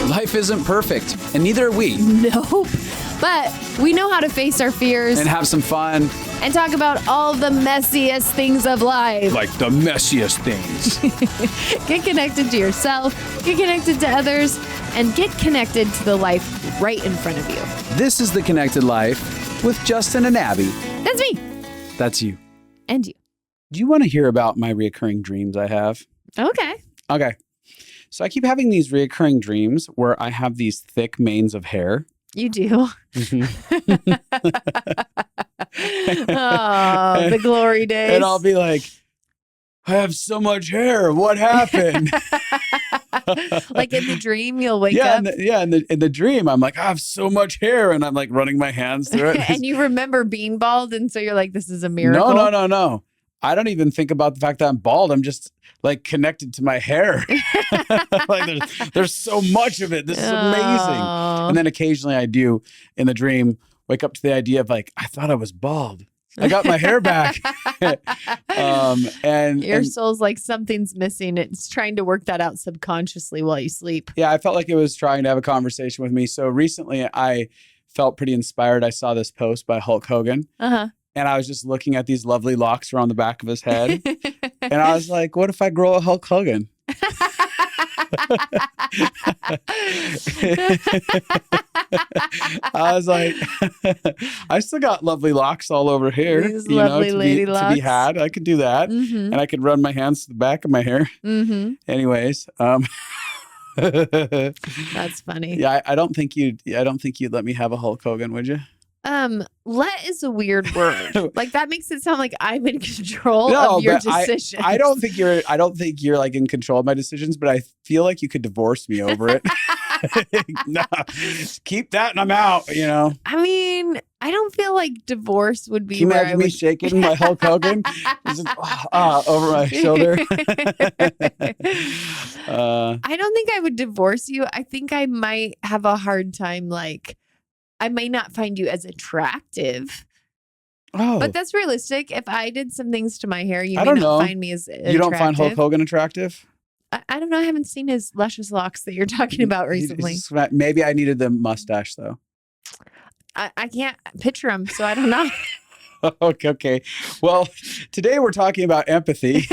Life isn't perfect, and neither are we. Nope. But we know how to face our fears And have some fun. and talk about all the messiest things of life. Like the messiest things. Get connected to yourself, get connected to others, and get connected to the life right in front of you. This is The Connected Life with Justin and Abby. That's me. That's you. And you. Do you want to hear about my reoccurring dreams I have? Okay. Okay. So I keep having these reoccurring dreams where I have these thick manes of hair. You do. Mm-hmm. Oh, the glory days. And I'll be like, I have so much hair. What happened? Like in the dream, you'll wake Yeah, up. in the dream, I'm like, I have so much hair, and I'm like running my hands through it. And you remember being bald, and so you're like, this is a miracle. No. I don't even think about the fact that I'm bald. I'm just like connected to my hair. Like there's so much of it. This is amazing. Oh. And then occasionally I do in the dream wake up to the idea of like, I thought I was bald. I got my hair back. And Your soul's like something's missing. It's trying to work that out subconsciously while you sleep. yeah, I felt like it was trying to have a conversation with me. So recently I felt pretty inspired. I saw this post by Hulk Hogan. Uh-huh. And I was just looking at these lovely locks around the back of his head. And I was like, what if I grow a Hulk Hogan? I was like, I still got lovely locks all over here. These lovely lady to locks. be had. I could do that. Mm-hmm. And I could run my hands to the back of my hair. Mm-hmm. Anyways. That's funny. Yeah, I don't think you'd let me have a Hulk Hogan, would you? Let is a weird word. Like that makes it sound like I'm in control of your decisions. I don't think you're like in control of my decisions, but I feel like you could divorce me over it. No, keep that and I'm out, you know. I mean, I don't feel like divorce would be Can you where imagine me shaking my Hulk Hogan just, over my shoulder? I don't think I would divorce you. I think I might have a hard time, like, I may not find you as attractive. Oh, But that's realistic. If I did some things to my hair, you I may don't not know. find me as attractive. you don't find Hulk Hogan attractive? I don't know. I haven't seen his luscious locks that you're talking about recently. Maybe I needed the mustache though. I can't picture him, so I don't know. Okay. Well, today we're talking about empathy,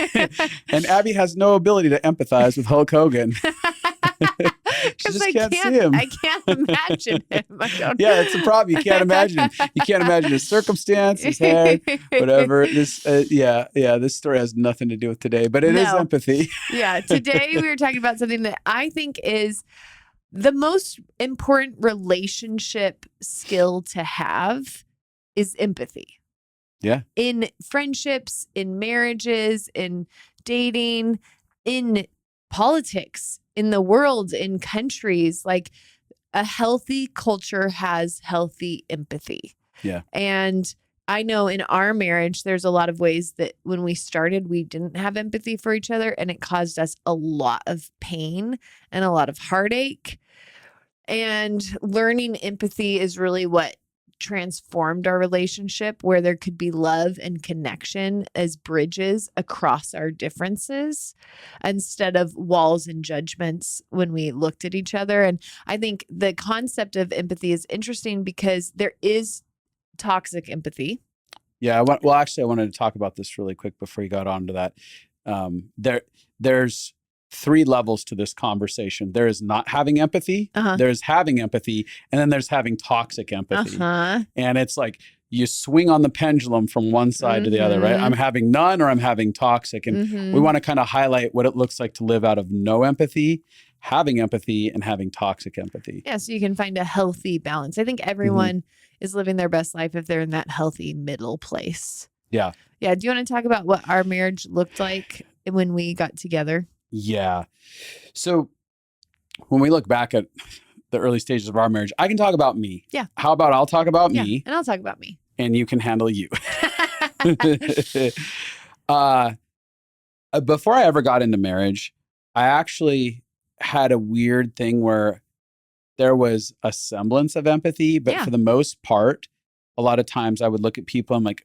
and Abby has no ability to empathize with Hulk Hogan. She just can't see him. I can't imagine him. I don't Yeah, it's a problem. You can't imagine him. You can't imagine his circumstance, his hair, whatever. This, this story has nothing to do with today, but it is No. empathy. Yeah, today we were talking about something that I think is the most important relationship skill to have is empathy. Yeah. In friendships, in marriages, in dating, in politics, in the world, in countries, like a healthy culture has healthy empathy. Yeah. And I know in our marriage, there's a lot of ways that when we started, we didn't have empathy for each other, and it caused us a lot of pain and a lot of heartache. And learning empathy is really what transformed our relationship, where there could be love and connection as bridges across our differences instead of walls and judgments when we looked at each other. And I think the concept of empathy is interesting because there is toxic empathy. Yeah. I wanted to talk about this really quick before you got on to that. There's 3 levels to this conversation. There is not having empathy, there's having empathy, and then there's having toxic empathy. And it's like you swing on the pendulum from one side to the other, right? I'm having none or I'm having toxic. And we want to kind of highlight what it looks like to live out of no empathy, having empathy, and having toxic empathy. Yeah, so you can find a healthy balance. I think everyone is living their best life if they're in that healthy middle place. Yeah. Yeah. Do you want to talk about what our marriage looked like when we got together? Yeah. So when we look back at the early stages of our marriage, I can talk about me. Yeah. How about I'll talk about me? And I'll talk about me. And you can handle you. Before I ever got into marriage, I actually had a weird thing where there was a semblance of empathy, but for the most part, a lot of times I would look at people, I'm like,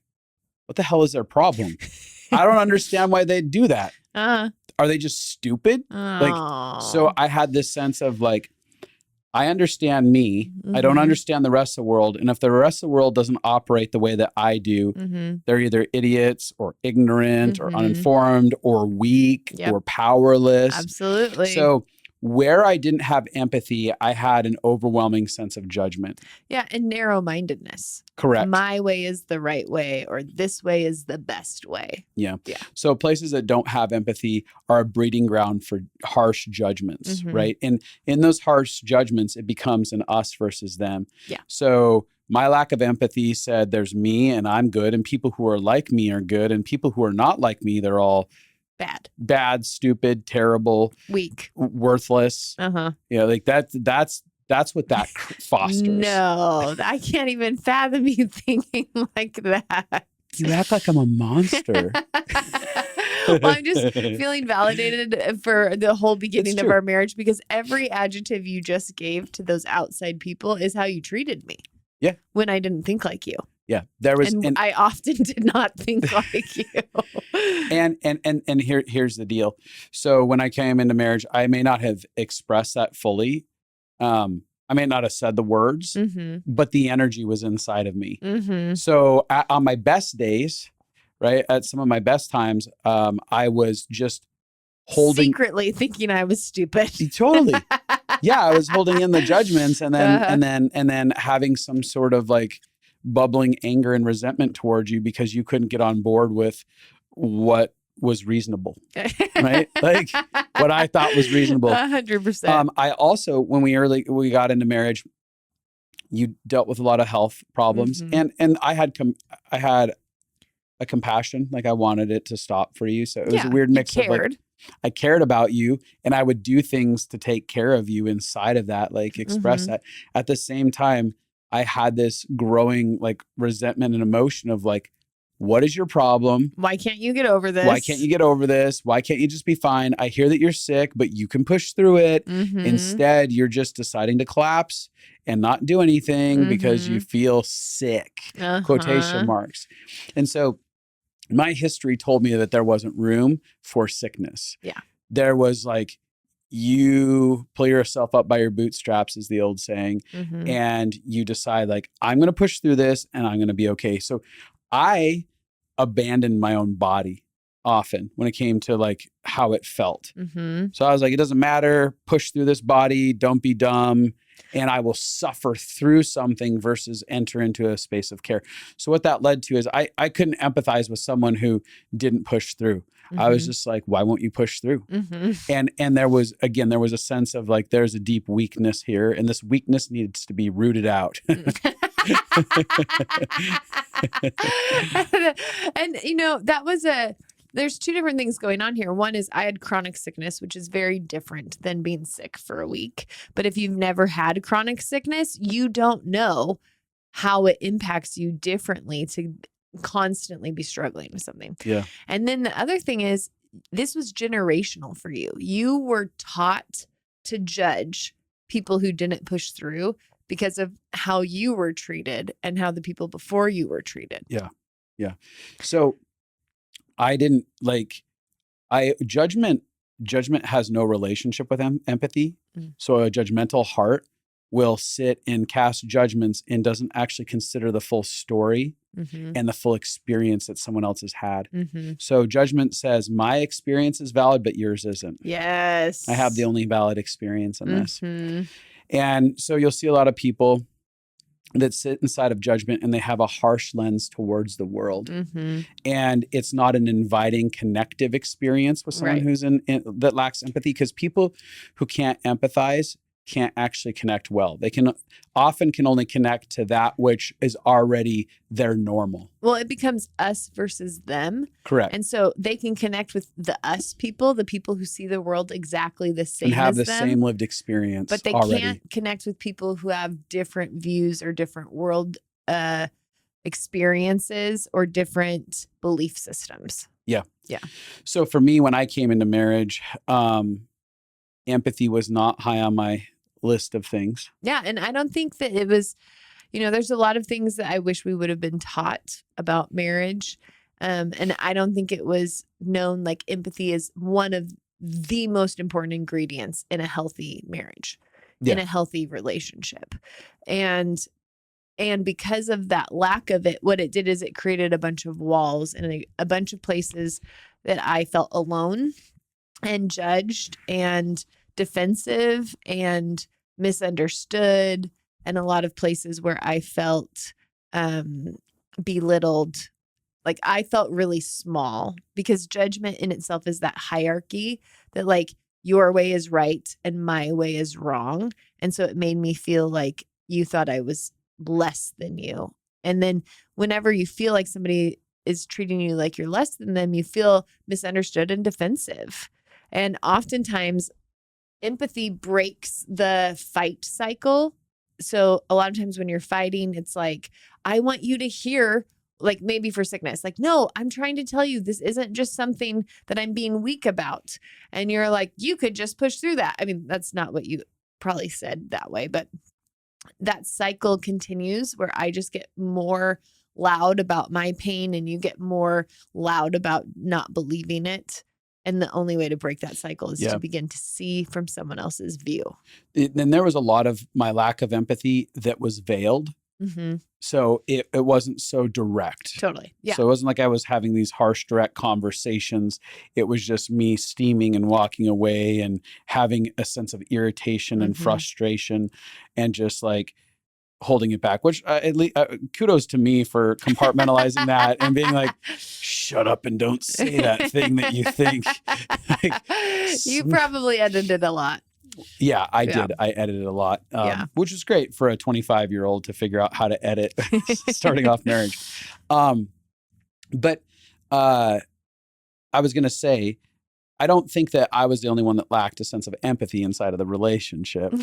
what the hell is their problem? I don't understand why they do that. Are they just stupid? Like, so I had this sense of like, I understand me. I don't understand the rest of the world. And if the rest of the world doesn't operate the way that I do, they're either idiots or ignorant or uninformed or weak or powerless. Absolutely. So where I didn't have empathy, I had an overwhelming sense of judgment. Yeah. And narrow-mindedness. Correct. My way is the right way, or this way is the best way. Yeah. So places that don't have empathy are a breeding ground for harsh judgments, right? And in those harsh judgments, it becomes an us versus them. Yeah. So my lack of empathy said there's me and I'm good, and people who are like me are good, and people who are not like me, they're all bad, stupid, terrible, weak, worthless. Yeah, like that's what that fosters. No, I can't even fathom you thinking like that. You act like I'm a monster. Well, I'm just feeling validated for the whole beginning of our marriage, because every adjective you just gave to those outside people is how you treated me. Yeah. When I didn't think like you. Yeah. There was, and I often did not think like you. And here's the deal. So when I came into marriage, I may not have expressed that fully. I may not have said the words, but the energy was inside of me. So on my best days, right, at some of my best times, I was just secretly thinking I was stupid. Totally. Yeah, I was holding in the judgments, and then and then having some sort of like bubbling anger and resentment towards you because you couldn't get on board with what was reasonable, right? Like what I thought was reasonable. 100%. I also, when we got into marriage, you dealt with a lot of health problems, and I had a compassion, like I wanted it to stop for you. So it was a weird mix of like, I cared about you, and I would do things to take care of you inside of that, like express that. At the same time, I had this growing like resentment and emotion of like, what is your problem? Why can't you get over this? Why can't you get over this? Why can't you just be fine? I hear that you're sick, but you can push through it. Instead, you're just deciding to collapse and not do anything because you feel sick, quotation marks. And so my history told me that there wasn't room for sickness. Yeah. There was like, you pull yourself up by your bootstraps is the old saying. And you decide like, I'm going to push through this and I'm going to be okay. So I abandoned my own body often when it came to like how it felt. So I was like, it doesn't matter. Push through this body. Don't be dumb. And I will suffer through something versus enter into a space of care. So what that led to is I couldn't empathize with someone who didn't push through. I was just like, why won't you push through? And there was a sense of like, there's a deep weakness here, and this weakness needs to be rooted out. And there's two different things going on here. One is I had chronic sickness, which is very different than being sick for a week. But if you've never had chronic sickness, you don't know how it impacts you differently to constantly be struggling with something. Yeah. And then the other thing is, this was generational for you. You were taught to judge people who didn't push through because of how you were treated and how the people before you were treated. Yeah. Yeah. So I didn't judgment has no relationship with empathy. So a judgmental heart will sit and cast judgments and doesn't actually consider the full story and the full experience that someone else has had. So judgment says my experience is valid, but yours isn't. Yes. I have the only valid experience in this. And so you'll see a lot of people that sit inside of judgment and they have a harsh lens towards the world. And it's not an inviting, connective experience with someone who's that lacks empathy, because people who can't empathize can't actually connect well. They often only connect to that which is already their normal. Well, it becomes us versus them. Correct. And so they can connect with the us people, the people who see the world exactly the same and have as the them, same lived experience. But they already can't connect with people who have different views or different world experiences or different belief systems. Yeah. Yeah. So for me, when I came into marriage, empathy was not high on my list of things. Yeah. And I don't think that it was, there's a lot of things that I wish we would have been taught about marriage. And I don't think it was known like empathy is one of the most important ingredients in a healthy marriage. in a healthy relationship. And because of that lack of it, what it did is it created a bunch of walls and a bunch of places that I felt alone and judged and defensive and misunderstood, and a lot of places where I felt belittled. Like I felt really small, because judgment in itself is that hierarchy that like your way is right and my way is wrong. And so it made me feel like you thought I was less than you. And then whenever you feel like somebody is treating you like you're less than them, you feel misunderstood and defensive. And oftentimes empathy breaks the fight cycle. So a lot of times when you're fighting, it's like, I want you to hear, like maybe for sickness, like, no, I'm trying to tell you, this isn't just something that I'm being weak about. And you're like, you could just push through that. I mean, that's not what you probably said that way, but that cycle continues where I just get more loud about my pain and you get more loud about not believing it. And the only way to break that cycle is to begin to see from someone else's view. Then there was a lot of my lack of empathy that was veiled. Mm-hmm. So it wasn't so direct. Totally. Yeah. So it wasn't like I was having these harsh, direct conversations. It was just me steaming and walking away and having a sense of irritation and frustration and just like holding it back, which at least kudos to me for compartmentalizing that and being like, shut up and don't say that thing that you think. Like, you probably edited a lot. Yeah, I did. I edited a lot, which was great for a 25-year-old to figure out how to edit starting off marriage. But I was going to say, I don't think that I was the only one that lacked a sense of empathy inside of the relationship.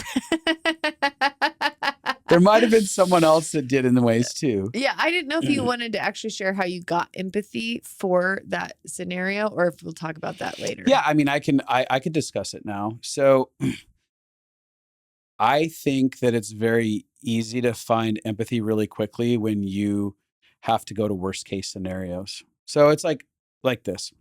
There might have been someone else that did in the ways too. Yeah, I didn't know if you wanted to actually share how you got empathy for that scenario, or if we'll talk about that later. Yeah, I mean, I could discuss it now. So I think that it's very easy to find empathy really quickly when you have to go to worst case scenarios. So it's like this.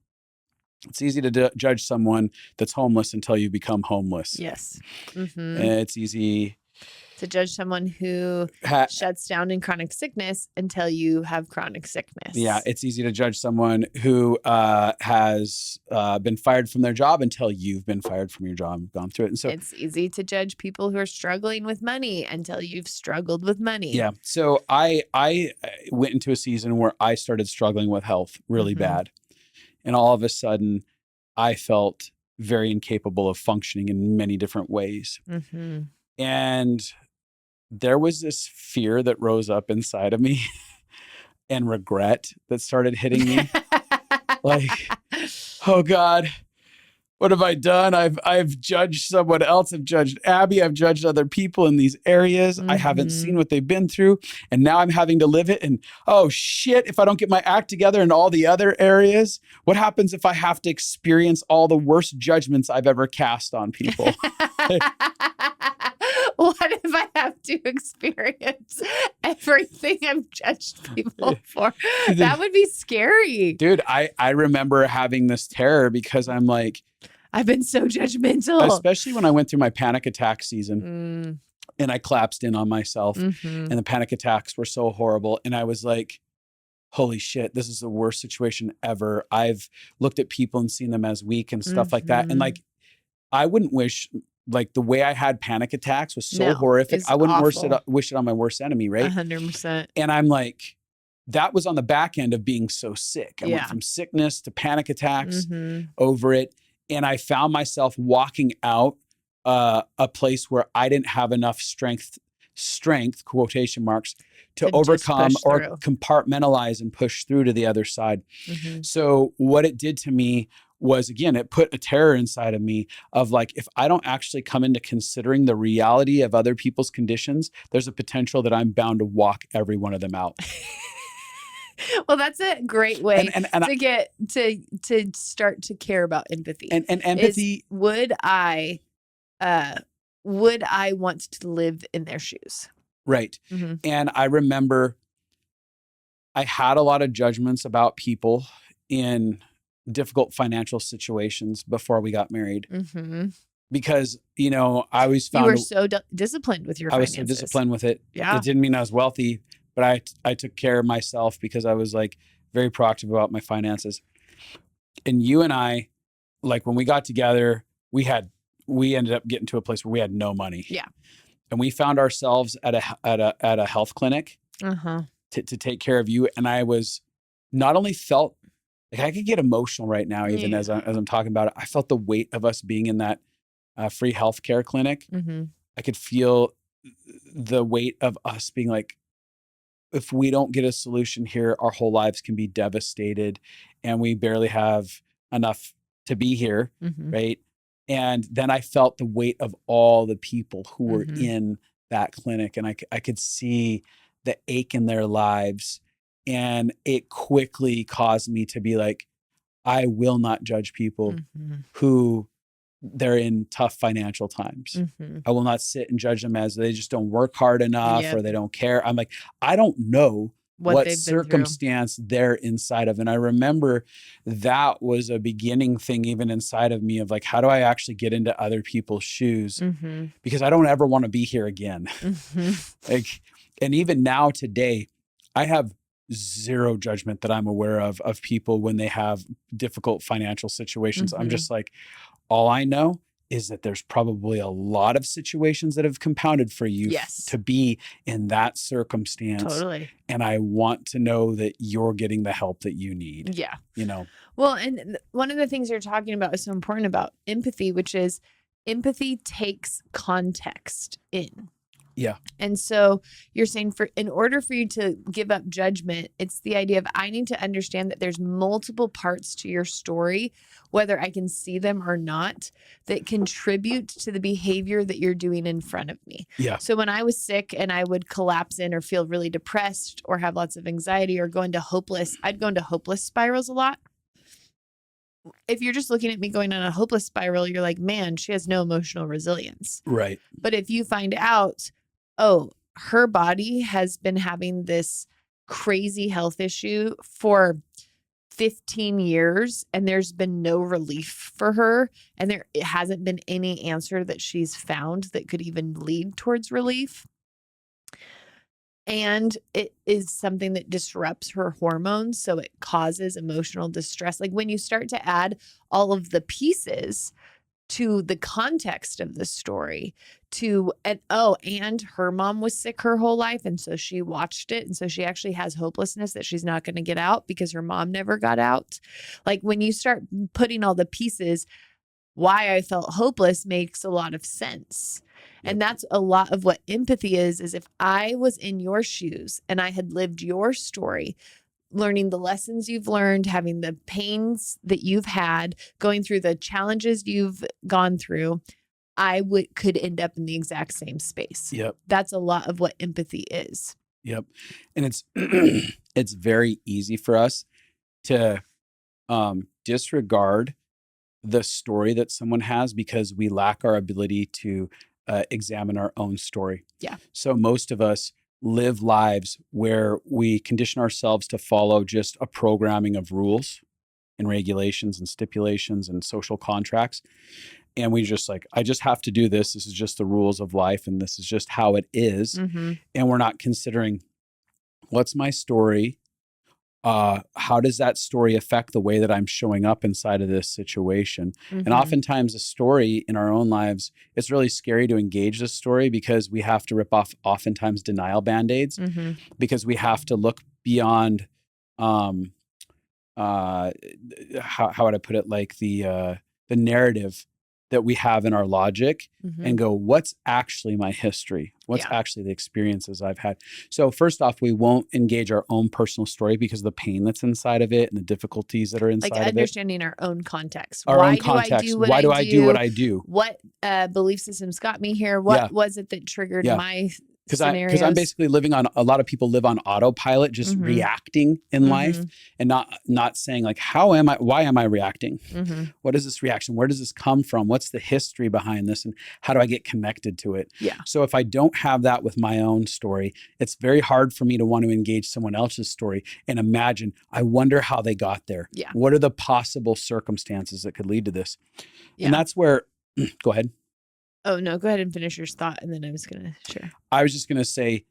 It's easy to judge someone that's homeless until you become homeless. Yes. Mm-hmm. It's easy to judge someone who shuts down in chronic sickness until you have chronic sickness. Yeah, it's easy to judge someone who has been fired from their job until you've been fired from your job and gone through it. And so it's easy to judge people who are struggling with money until you've struggled with money. Yeah. So I went into a season where I started struggling with health really bad. And all of a sudden, I felt very incapable of functioning in many different ways. Mm-hmm. And there was this fear that rose up inside of me and regret that started hitting me. Like, oh God, what have I done? I've judged someone else. I've judged Abby. I've judged other people in these areas. I haven't seen what they've been through. And now I'm having to live it. And oh shit, if I don't get my act together in all the other areas, what happens if I have to experience all the worst judgments I've ever cast on people? What if I have to experience everything I've judged people for? That would be scary. Dude, I remember having this terror because I'm like, I've been so judgmental. Especially when I went through my panic attack season and I collapsed in on myself and the panic attacks were so horrible. And I was like, holy shit, this is the worst situation ever. I've looked at people and seen them as weak and stuff like that. And like, I wouldn't wish... Like the way I had panic attacks was so horrific. I wouldn't wish it on my worst enemy, right? 100%. And I'm like, that was on the back end of being so sick. I went from sickness to panic attacks over it. And I found myself walking out a place where I didn't have enough strength, quotation marks, to overcome or compartmentalize and push through to the other side. So what it did to me was, again, it put a terror inside of me of like, if I don't actually come into considering the reality of other people's conditions, there's a potential that I'm bound to walk every one of them out. Well, that's a great way to get to start to care about empathy. And empathy, would I want to live in their shoes? Right. And I remember I had a lot of judgments about people in difficult financial situations before we got married. because, you know, I always You found were so disciplined with your I was finances. so disciplined with it. Yeah. It didn't mean I was wealthy, but I took care of myself because I was like very proactive about my finances. And you and I, like when we got together, we ended up getting to a place where we had no money. Yeah. And we found ourselves at a health clinic to take care of you. And I was not only felt like I could get emotional right now, even as I'm talking about it. I felt the weight of us being in that free healthcare clinic. I could feel the weight of us being like, if we don't get a solution here, our whole lives can be devastated and we barely have enough to be here. Right. And then I felt the weight of all the people who were in that clinic, and I could see the ache in their lives. And it quickly caused me to be like, I will not judge people who they're in tough financial times. I will not sit and judge them as they just don't work hard enough or they don't care. I'm like, I don't know what circumstance they're inside of. And I remember that was a beginning thing even inside of me of like, how do I actually get into other people's shoes? Because I don't ever want to be here again. Like, and even now today, I have zero judgment that I'm aware of people when they have difficult financial situations. I'm just like, all I know is that there's probably a lot of situations that have compounded for you to be in that circumstance. Totally. And I want to know that you're getting the help that you need. Yeah. You know? Well, and one of the things you're talking about is so important about empathy, which is empathy takes context in. Yeah. And so you're saying in order for you to give up judgment, it's the idea of I need to understand that there's multiple parts to your story, whether I can see them or not, that contribute to the behavior that you're doing in front of me. Yeah. So when I was sick and I would collapse in or feel really depressed or have lots of anxiety or I'd go into hopeless spirals a lot. If you're just looking at me going on a hopeless spiral, you're like, man, she has no emotional resilience. Right. But if you find out, oh, her body has been having this crazy health issue for 15 years and there's been no relief for her, and there hasn't been any answer that she's found that could even lead towards relief. And it is something that disrupts her hormones, so it causes emotional distress. Like when you start to add all of the pieces to the context of the story, and her mom was sick her whole life, and so she watched it, and so she actually has hopelessness that she's not going to get out because her mom never got out. Like when you start putting all the pieces, why I felt hopeless makes a lot of sense. And that's a lot of what empathy is if I was in your shoes and I had lived your story, learning the lessons you've learned, having the pains that you've had, going through the challenges you've gone through, I could end up in the exact same space. Yep. That's a lot of what empathy is. Yep. And it's it's very easy for us to disregard the story that someone has because we lack our ability to examine our own story. Yeah. So most of us live lives where we condition ourselves to follow just a programming of rules and regulations and stipulations and social contracts. And we just like, I just have to do this. This is just the rules of life. And this is just how it is. And we're not considering what's my story? How does that story affect the way that I'm showing up inside of this situation? And oftentimes a story in our own lives, it's really scary to engage this story because we have to rip off oftentimes denial band-aids because we have to look beyond, how would I put it? Like the narrative that we have in our logic and go, what's actually my history? What's actually the experiences I've had? So first off, we won't engage our own personal story because of the pain that's inside of it and the difficulties that are inside of it. Like understanding our own context. Why do I do what I do? What belief systems got me here? What was it that triggered my scenarios? Because I'm basically living on, a lot of people live on autopilot, just reacting in life and not saying like, why am I reacting? What is this reaction? Where does this come from? What's the history behind this? And how do I get connected to it? Yeah. So if I don't have that with my own story, it's very hard for me to want to engage someone else's story and imagine, I wonder how they got there. Yeah. What are the possible circumstances that could lead to this? Yeah. And that's where, go ahead. Oh, no, go ahead and finish your thought. And then I was going to share. I was just going to say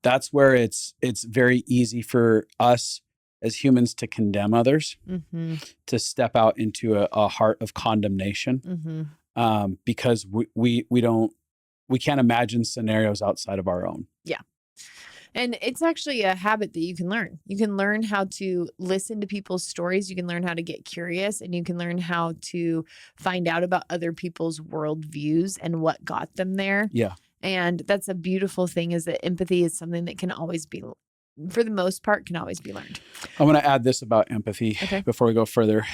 that's where it's very easy for us as humans to condemn others, to step out into a heart of condemnation, because we can't imagine scenarios outside of our own. Yeah. And it's actually a habit that you can learn. You can learn how to listen to people's stories. You can learn how to get curious, and you can learn how to find out about other people's worldviews and what got them there. Yeah. And that's a beautiful thing, is that empathy is something that can always be, for the most part, can always be learned. I want to add this about empathy before we go further.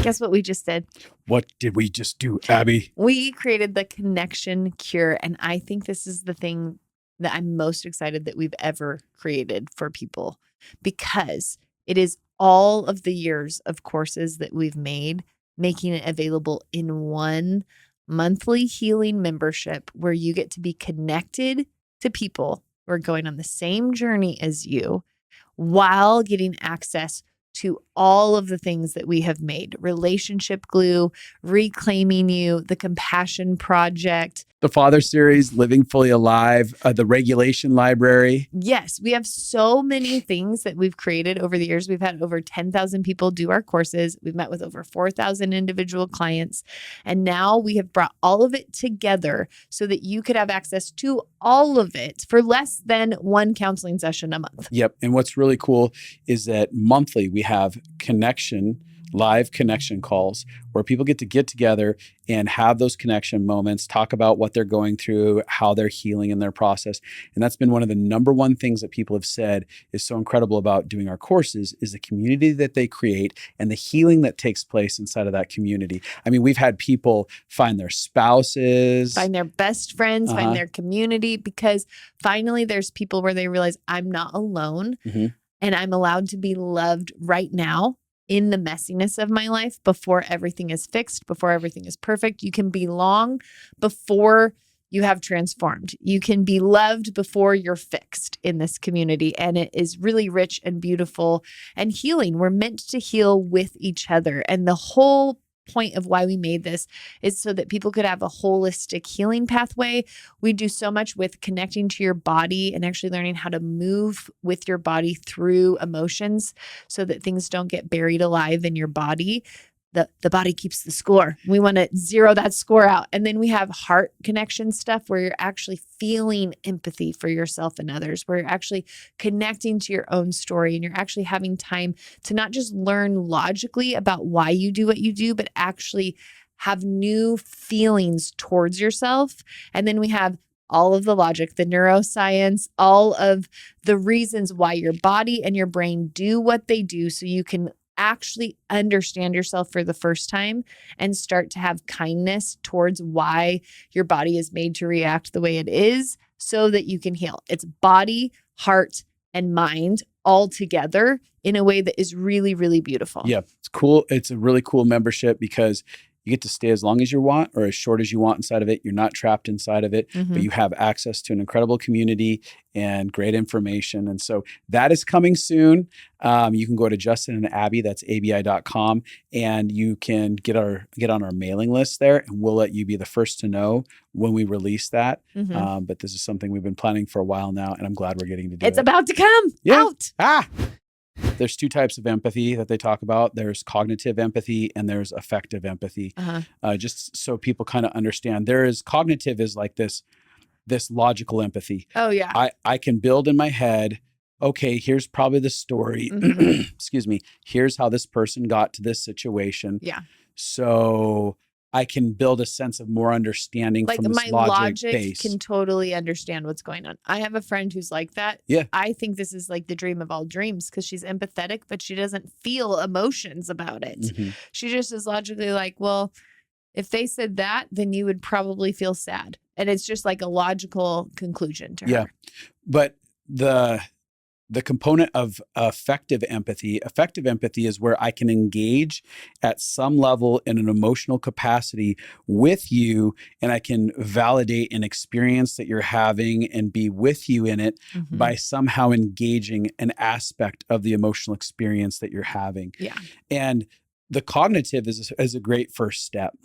Guess what we just did? What did we just do, Abby? We created the connection cure. And I think this is the thing that I'm most excited that we've ever created for people, because it is all of the years of courses that we've made, making it available in one monthly healing membership where you get to be connected to people who are going on the same journey as you, while getting access to all of the things that we have made: Relationship Glue, Reclaiming You, the Compassion Project, the Father Series, Living Fully Alive, the Regulation Library. Yes, we have so many things that we've created over the years. We've had over 10,000 people do our courses. We've met with over 4,000 individual clients. And now we have brought all of it together so that you could have access to all of it for less than one counseling session a month. Yep. And what's really cool is that monthly we have live connection calls where people get together and have those connection moments, talk about what they're going through, how they're healing in their process. And that's been one of the number one things that people have said is so incredible about doing our courses, is the community that they create and the healing that takes place inside of that community. I mean, we've had people find their spouses, find their best friends, find their community, because finally there's people where they realize, I'm not alone, and I'm allowed to be loved right now in the messiness of my life, before everything is fixed, before everything is perfect. You can belong before you have transformed. You can be loved before you're fixed in this community. And it is really rich and beautiful and healing. We're meant to heal with each other. And the whole point of why we made this is so that people could have a holistic healing pathway. We do so much with connecting to your body and actually learning how to move with your body through emotions so that things don't get buried alive in your body. The body keeps the score. We want to zero that score out. And then we have heart connection stuff where you're actually feeling empathy for yourself and others, where you're actually connecting to your own story, and you're actually having time to not just learn logically about why you do what you do, but actually have new feelings towards yourself. And then we have all of the logic, the neuroscience, all of the reasons why your body and your brain do what they do, so you can actually understand yourself for the first time and start to have kindness towards why your body is made to react the way it is, so that you can heal. It's body, heart, and mind all together in a way that is really, really beautiful. Yeah, it's cool. It's a really cool membership because you get to stay as long as you want or as short as you want inside of it. You're not trapped inside of it, but you have access to an incredible community and great information. And so that is coming soon. You can go to Justin and Abby, that's abi.com, and you can get on our mailing list there, and we'll let you be the first to know when we release that. But this is something we've been planning for a while now, and I'm glad we're getting to do it. It's about to come out. There's two types of empathy that they talk about. There's cognitive empathy and there's affective empathy. Just so people kind of understand, cognitive is like this logical empathy. Oh yeah. I can build in my head, okay, here's probably the story. Excuse me. Here's how this person got to this situation. Yeah. So I can build a sense of more understanding from this my logic base. Can totally understand what's going on. I have a friend who's like that. Yeah. I think this is like the dream of all dreams, because she's empathetic, but she doesn't feel emotions about it. She just is logically like, well, if they said that, then you would probably feel sad. And it's just like a logical conclusion to her. Yeah. But the component of affective empathy is where I can engage at some level in an emotional capacity with you, and I can validate an experience that you're having and be with you in it by somehow engaging an aspect of the emotional experience that you're having. Yeah. And the cognitive is a great first step.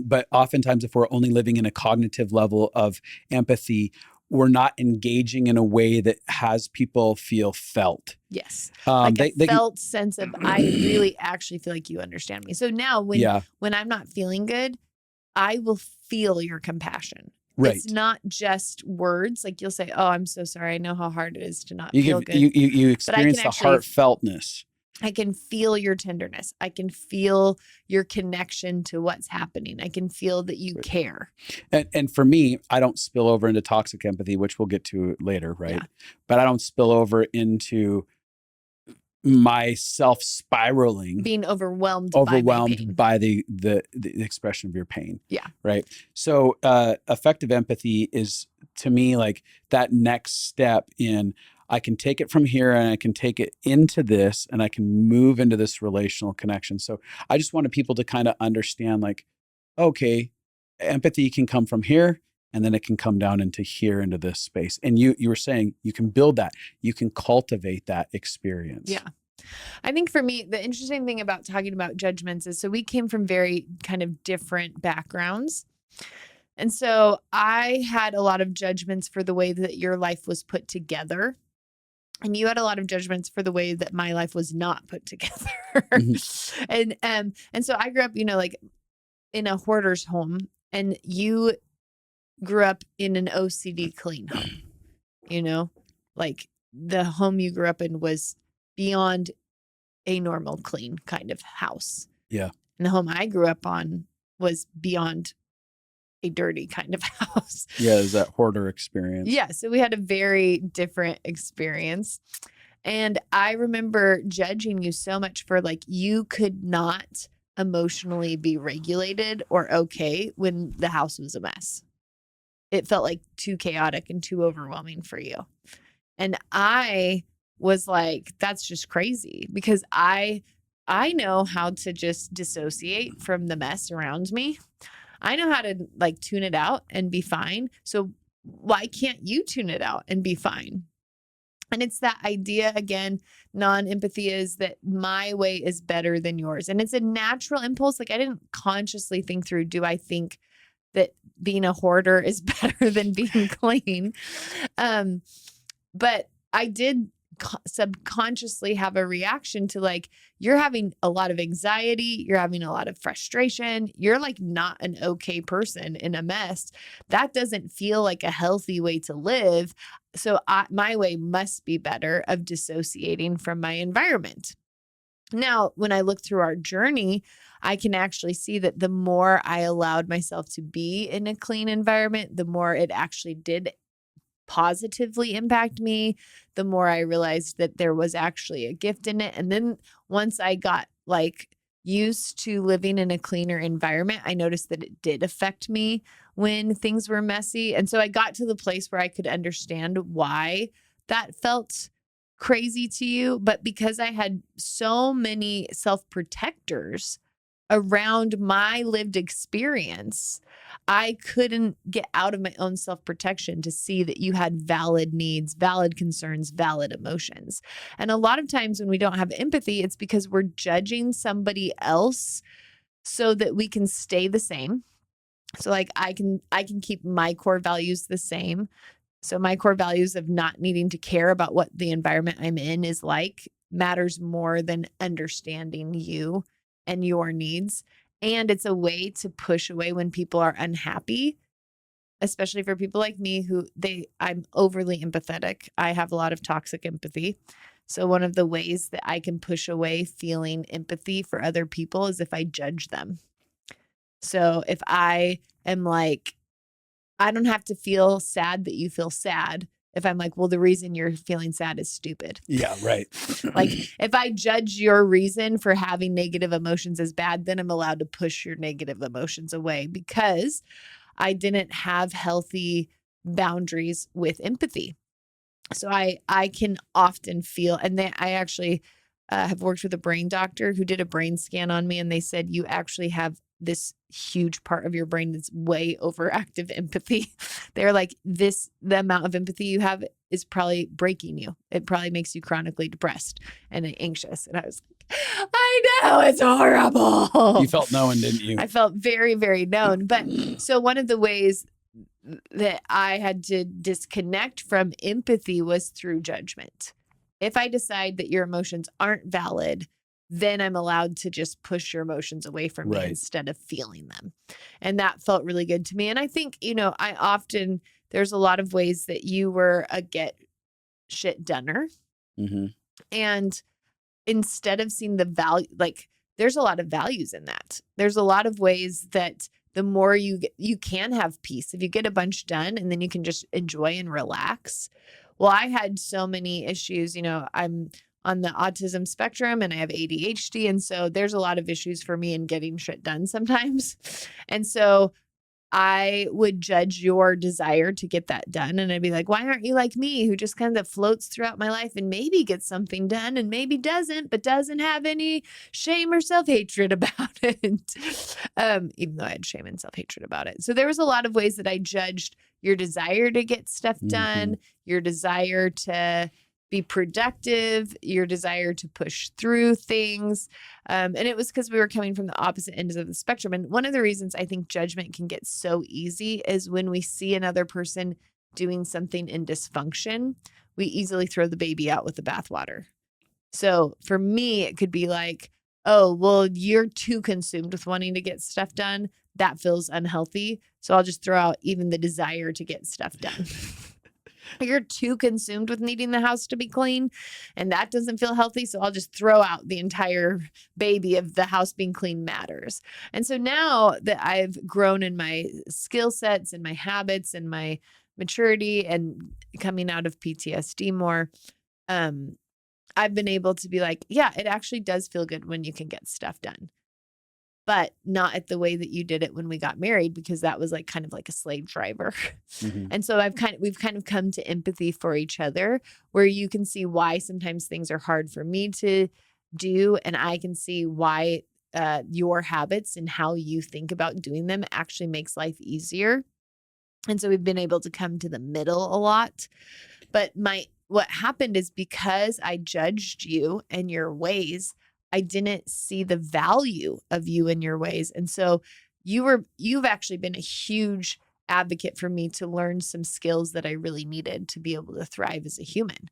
But oftentimes if we're only living in a cognitive level of empathy, we're not engaging in a way that has people feel felt. Yes. Like a felt sense of, I really actually feel like you understand me. So now when I'm not feeling good, I will feel your compassion. Right. It's not just words. Like you'll say, oh, I'm so sorry. I know how hard it is to not feel good. You experience the heartfeltness. I can feel your tenderness. I can feel your connection to what's happening. I can feel that you care. And for me, I don't spill over into toxic empathy, which we'll get to later, right? Yeah. But I don't spill over into my self spiraling, being overwhelmed by the expression of your pain. Yeah. Right. So affective empathy is, to me, like that next step in, I can take it from here and I can take it into this and I can move into this relational connection. So I just wanted people to kind of understand, like, okay, empathy can come from here and then it can come down into here, into this space. And you were saying you can build that, you can cultivate that experience. Yeah. I think for me, the interesting thing about talking about judgments is, so we came from very kind of different backgrounds. And so I had a lot of judgments for the way that your life was put together. And you had a lot of judgments for the way that my life was not put together. Mm-hmm. And so I grew up, like in a hoarder's home, and you grew up in an OCD clean home, like the home you grew up in was beyond a normal clean kind of house. Yeah. And the home I grew up on was beyond a dirty kind of house. Yeah, is that hoarder experience. Yeah, so we had a very different experience. And I remember judging you so much for, like, you could not emotionally be regulated or okay when the house was a mess. It felt like too chaotic and too overwhelming for you. And I was like, that's just crazy, because I know how to just dissociate from the mess around me. I know how to like tune it out and be fine. So why can't you tune it out and be fine? And it's that idea, again, non-empathy is that my way is better than yours. And it's a natural impulse. Like, I didn't consciously think through, do I think that being a hoarder is better than being clean? But I did subconsciously have a reaction to, like, you're having a lot of anxiety, you're having a lot of frustration, you're like not an okay person in a mess. That doesn't feel like a healthy way to live. So my way must be better of dissociating from my environment. Now, when I look through our journey, I can actually see that the more I allowed myself to be in a clean environment, the more it actually did positively impact me, the more I realized that there was actually a gift in it. And then once I got like used to living in a cleaner environment, I noticed that it did affect me when things were messy. And so I got to the place where I could understand why that felt crazy to you. But because I had so many self-protectors around my lived experience, I couldn't get out of my own self-protection to see that you had valid needs, valid concerns, valid emotions. And a lot of times when we don't have empathy, it's because we're judging somebody else so that we can stay the same. So like I can keep my core values the same. So my core values of not needing to care about what the environment I'm in is like matters more than understanding you and your needs. And it's a way to push away when people are unhappy, especially for people like me I'm overly empathetic. I have a lot of toxic empathy. So one of the ways that I can push away feeling empathy for other people is if I judge them. So if I am like, I don't have to feel sad that you feel sad. If I'm like, well, the reason you're feeling sad is stupid. Yeah, right. Like if I judge your reason for having negative emotions as bad, then I'm allowed to push your negative emotions away because I didn't have healthy boundaries with empathy. So I can often feel, and I actually have worked with a brain doctor who did a brain scan on me, and they said, you actually have this huge part of your brain that's way overactive empathy. They're like, the amount of empathy you have is probably breaking you. It probably makes you chronically depressed and anxious. And I was like, I know, it's horrible. You felt known, didn't you? I felt very, very known. But so one of the ways that I had to disconnect from empathy was through judgment. If I decide that your emotions aren't valid, then I'm allowed to just push your emotions away from me instead of feeling them. And that felt really good to me. And I think, there's a lot of ways that you were a get shit doner. Mm-hmm. And instead of seeing the value, like there's a lot of values in that. There's a lot of ways that the more you can have peace. If you get a bunch done and then you can just enjoy and relax. Well, I had so many issues, I'm on the autism spectrum and I have ADHD. And so there's a lot of issues for me in getting shit done sometimes. And so I would judge your desire to get that done. And I'd be like, why aren't you like me, who just kind of floats throughout my life and maybe gets something done and maybe doesn't, but doesn't have any shame or self-hatred about it. Even though I had shame and self-hatred about it. So there was a lot of ways that I judged your desire to get stuff done, your desire to be productive, your desire to push through things. And it was because we were coming from the opposite ends of the spectrum. And one of the reasons I think judgment can get so easy is when we see another person doing something in dysfunction, we easily throw the baby out with the bathwater. So for me, it could be like, oh, well, you're too consumed with wanting to get stuff done. That feels unhealthy. So I'll just throw out even the desire to get stuff done. You're too consumed with needing the house to be clean, and that doesn't feel healthy. So I'll just throw out the entire baby of the house being clean matters. And so now that I've grown in my skill sets and my habits and my maturity and coming out of PTSD more, I've been able to be like, yeah, it actually does feel good when you can get stuff done. But not at the way that you did it when we got married, because that was like kind of like a slave driver. Mm-hmm. And so we've kind of come to empathy for each other, where you can see why sometimes things are hard for me to do. And I can see why your habits and how you think about doing them actually makes life easier. And so we've been able to come to the middle a lot. But what happened is, because I judged you and your ways, I didn't see the value of you and your ways. And so you've actually been a huge advocate for me to learn some skills that I really needed to be able to thrive as a human.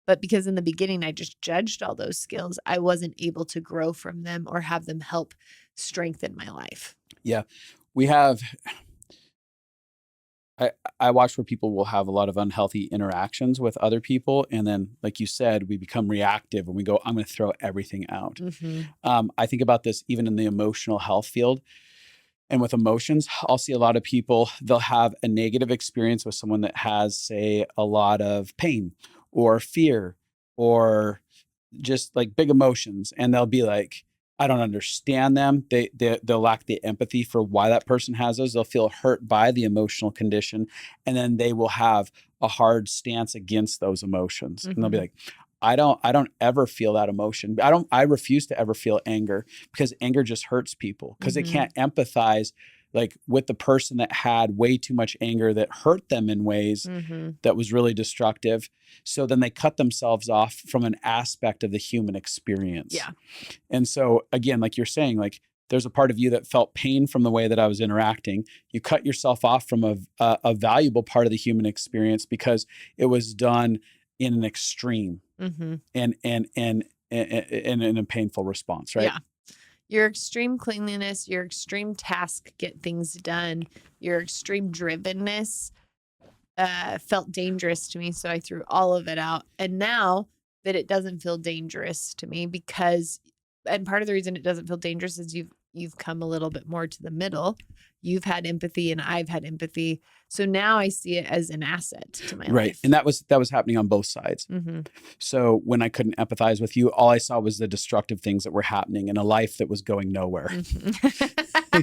But because in the beginning, I just judged all those skills, I wasn't able to grow from them or have them help strengthen my life. Yeah. I watch where people will have a lot of unhealthy interactions with other people. And then, like you said, we become reactive and we go, I'm going to throw everything out. Mm-hmm. I think about this even in the emotional health field. And with emotions, I'll see a lot of people, they'll have a negative experience with someone that has, say, a lot of pain or fear or just like big emotions. And they'll be like, I don't understand them. They'll lack the empathy for why that person has those. They'll feel hurt by the emotional condition. And then they will have a hard stance against those emotions. Mm-hmm. And they'll be like, I don't ever feel that emotion. I refuse to ever feel anger, because anger just hurts people, because mm-hmm. they can't empathize like with the person that had way too much anger that hurt them in ways mm-hmm. that was really destructive. So then they cut themselves off from an aspect of the human experience. Yeah. And so again, like you're saying, like there's a part of you that felt pain from the way that I was interacting. You cut yourself off from a valuable part of the human experience because it was done in an extreme mm-hmm. and in a painful response, right? Yeah. Your extreme cleanliness, your extreme task, get things done, your extreme drivenness felt dangerous to me. So I threw all of it out. And now that it doesn't feel dangerous to me, and part of the reason it doesn't feel dangerous is you've come a little bit more to the middle. You've had empathy and I've had empathy. So now I see it as an asset to my life. Right. And that was happening on both sides. Mm-hmm. So when I couldn't empathize with you, all I saw was the destructive things that were happening in a life that was going nowhere. Mm-hmm.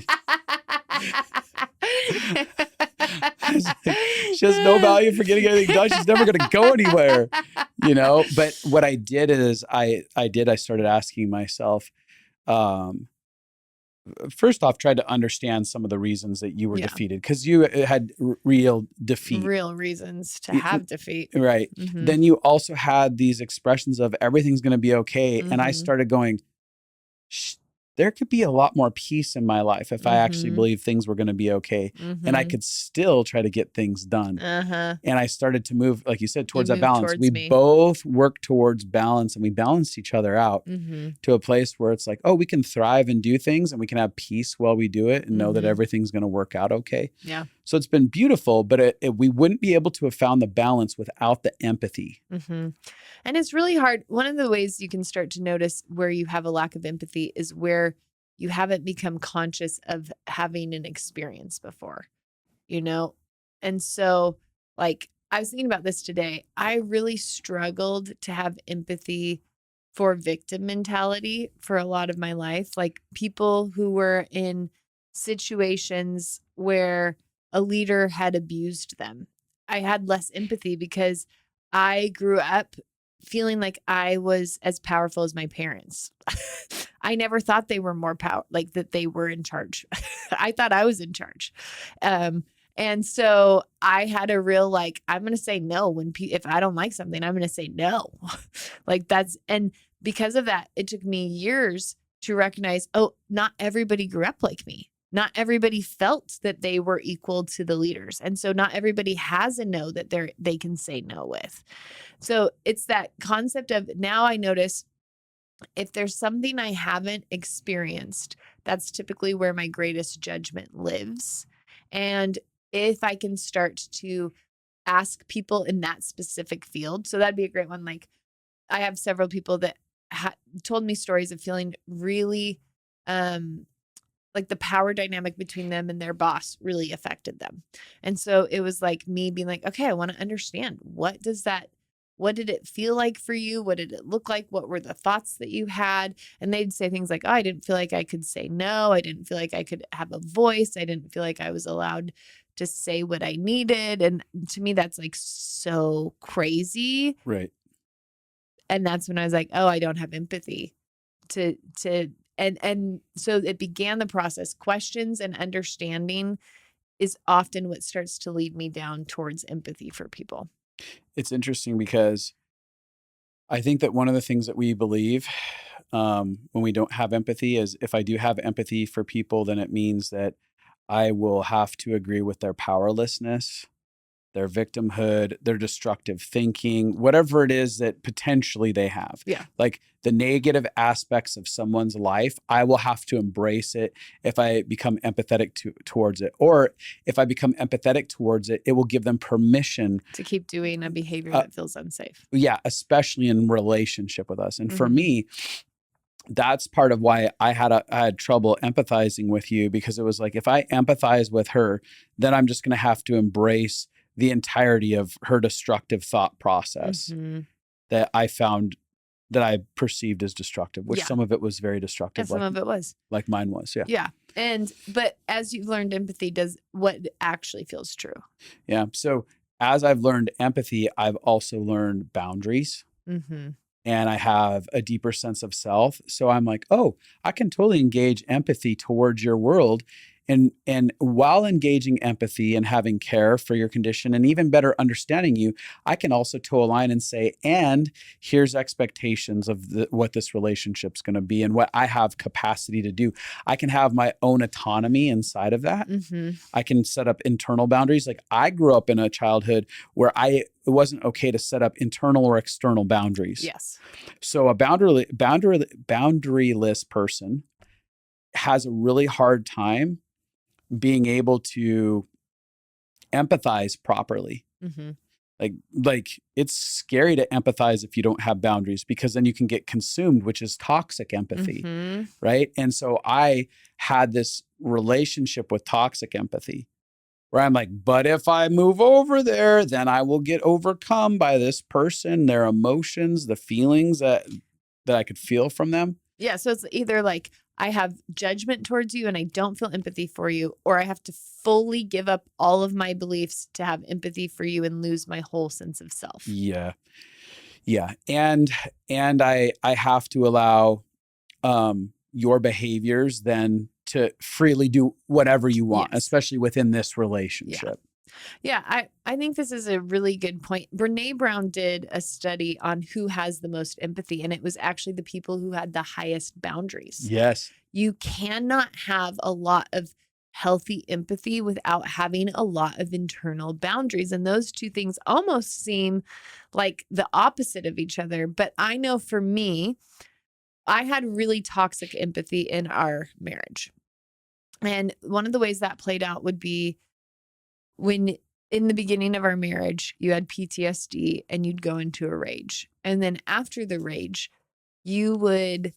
She has no value for getting anything done. She's never going to go anywhere, But what I did is I started asking myself, first off, tried to understand some of the reasons that you were defeated, because you had real defeat. Real reasons to have defeat. Right. Then you also had these expressions of everything's going to be okay. And I started going, there could be a lot more peace in my life if I actually believe things were going to be okay. And I could still try to get things done. And I started to move, like you said, towards that balance. We both worked towards balance, and we balanced each other out to a place where it's like, oh, we can thrive and do things, and we can have peace while we do it and know that everything's going to work out okay. Yeah. So it's been beautiful, but we wouldn't be able to have found the balance without the empathy. And it's really hard. One of the ways you can start to notice where you have a lack of empathy is where you haven't become conscious of having an experience before, you know? And so, like, I was thinking about this today. I really struggled to have empathy for victim mentality for a lot of my life. Like, people who were in situations where a leader had abused them. I had less empathy because I grew up feeling like I was as powerful as my parents. I never thought they were more like that they were in charge. I thought I was in charge. And so I had a real, like, I'm going to say no if I don't like something, I'm going to say no. And because of that, it took me years to recognize, oh, not everybody grew up like me. Not everybody felt that they were equal to the leaders. And so not everybody has a no that they can say no with. So it's that concept of, now I notice if there's something I haven't experienced, that's typically where my greatest judgment lives. And if I can start to ask people in that specific field, so that'd be a great one. Like, I have several people that told me stories of feeling really, like the power dynamic between them and their boss really affected them. And so it was like me being like, okay, I want to understand, what did it feel like for you? What did it look like? What were the thoughts that you had? And they'd say things like, oh, I didn't feel like I could say no. I didn't feel like I could have a voice. I didn't feel like I was allowed to say what I needed. And to me, that's like so crazy. Right. And that's when I was like, oh, I don't have empathy and so it began the process. Questions and understanding is often what starts to lead me down towards empathy for people. It's interesting because I think that one of the things that we believe when we don't have empathy is, if I do have empathy for people, then it means that I will have to agree with their powerlessness, their victimhood, their destructive thinking, whatever it is that potentially they have. Yeah. Like the negative aspects of someone's life, I will have to embrace it if I become empathetic towards it. Or if I become empathetic towards it, it will give them permission to keep doing a behavior that feels unsafe. Yeah, especially in relationship with us. And for me, that's part of why I had trouble empathizing with you, because it was like, if I empathize with her, then I'm just going to have to embrace the entirety of her destructive thought process that I found, that I perceived as destructive, which some of it was very destructive. And some of it was. Like mine was, yeah. Yeah. But as you've learned empathy, what actually feels true? Yeah. So as I've learned empathy, I've also learned boundaries. And I have a deeper sense of self. So I'm like, oh, I can totally engage empathy towards your world. And while engaging empathy and having care for your condition and even better understanding you, I can also toe a line and say, and here's expectations of what this relationship's going to be and what I have capacity to do. I can have my own autonomy inside of that. I can set up internal boundaries. Like, I grew up in a childhood where it wasn't okay to set up internal or external boundaries. Yes. So a boundaryless person has a really hard time being able to empathize properly. Like it's scary to empathize if you don't have boundaries, because then you can get consumed, which is toxic empathy, right? And so I had this relationship with toxic empathy where I'm like, but if I move over there, then I will get overcome by this person, their emotions, the feelings that I could feel from them. Yeah. So it's either like, I have judgment towards you and I don't feel empathy for you, or I have to fully give up all of my beliefs to have empathy for you and lose my whole sense of self. Yeah. Yeah. And I have to allow your behaviors then to freely do whatever you want, Yes. especially within this relationship. Yeah, I think this is a really good point. Brene Brown did a study on who has the most empathy, and it was actually the people who had the highest boundaries. Yes. You cannot have a lot of healthy empathy without having a lot of internal boundaries. And those two things almost seem like the opposite of each other. But I know for me, I had really toxic empathy in our marriage. And one of the ways that played out would be when in the beginning of our marriage, you had PTSD and you'd go into a rage. And then after the rage, you would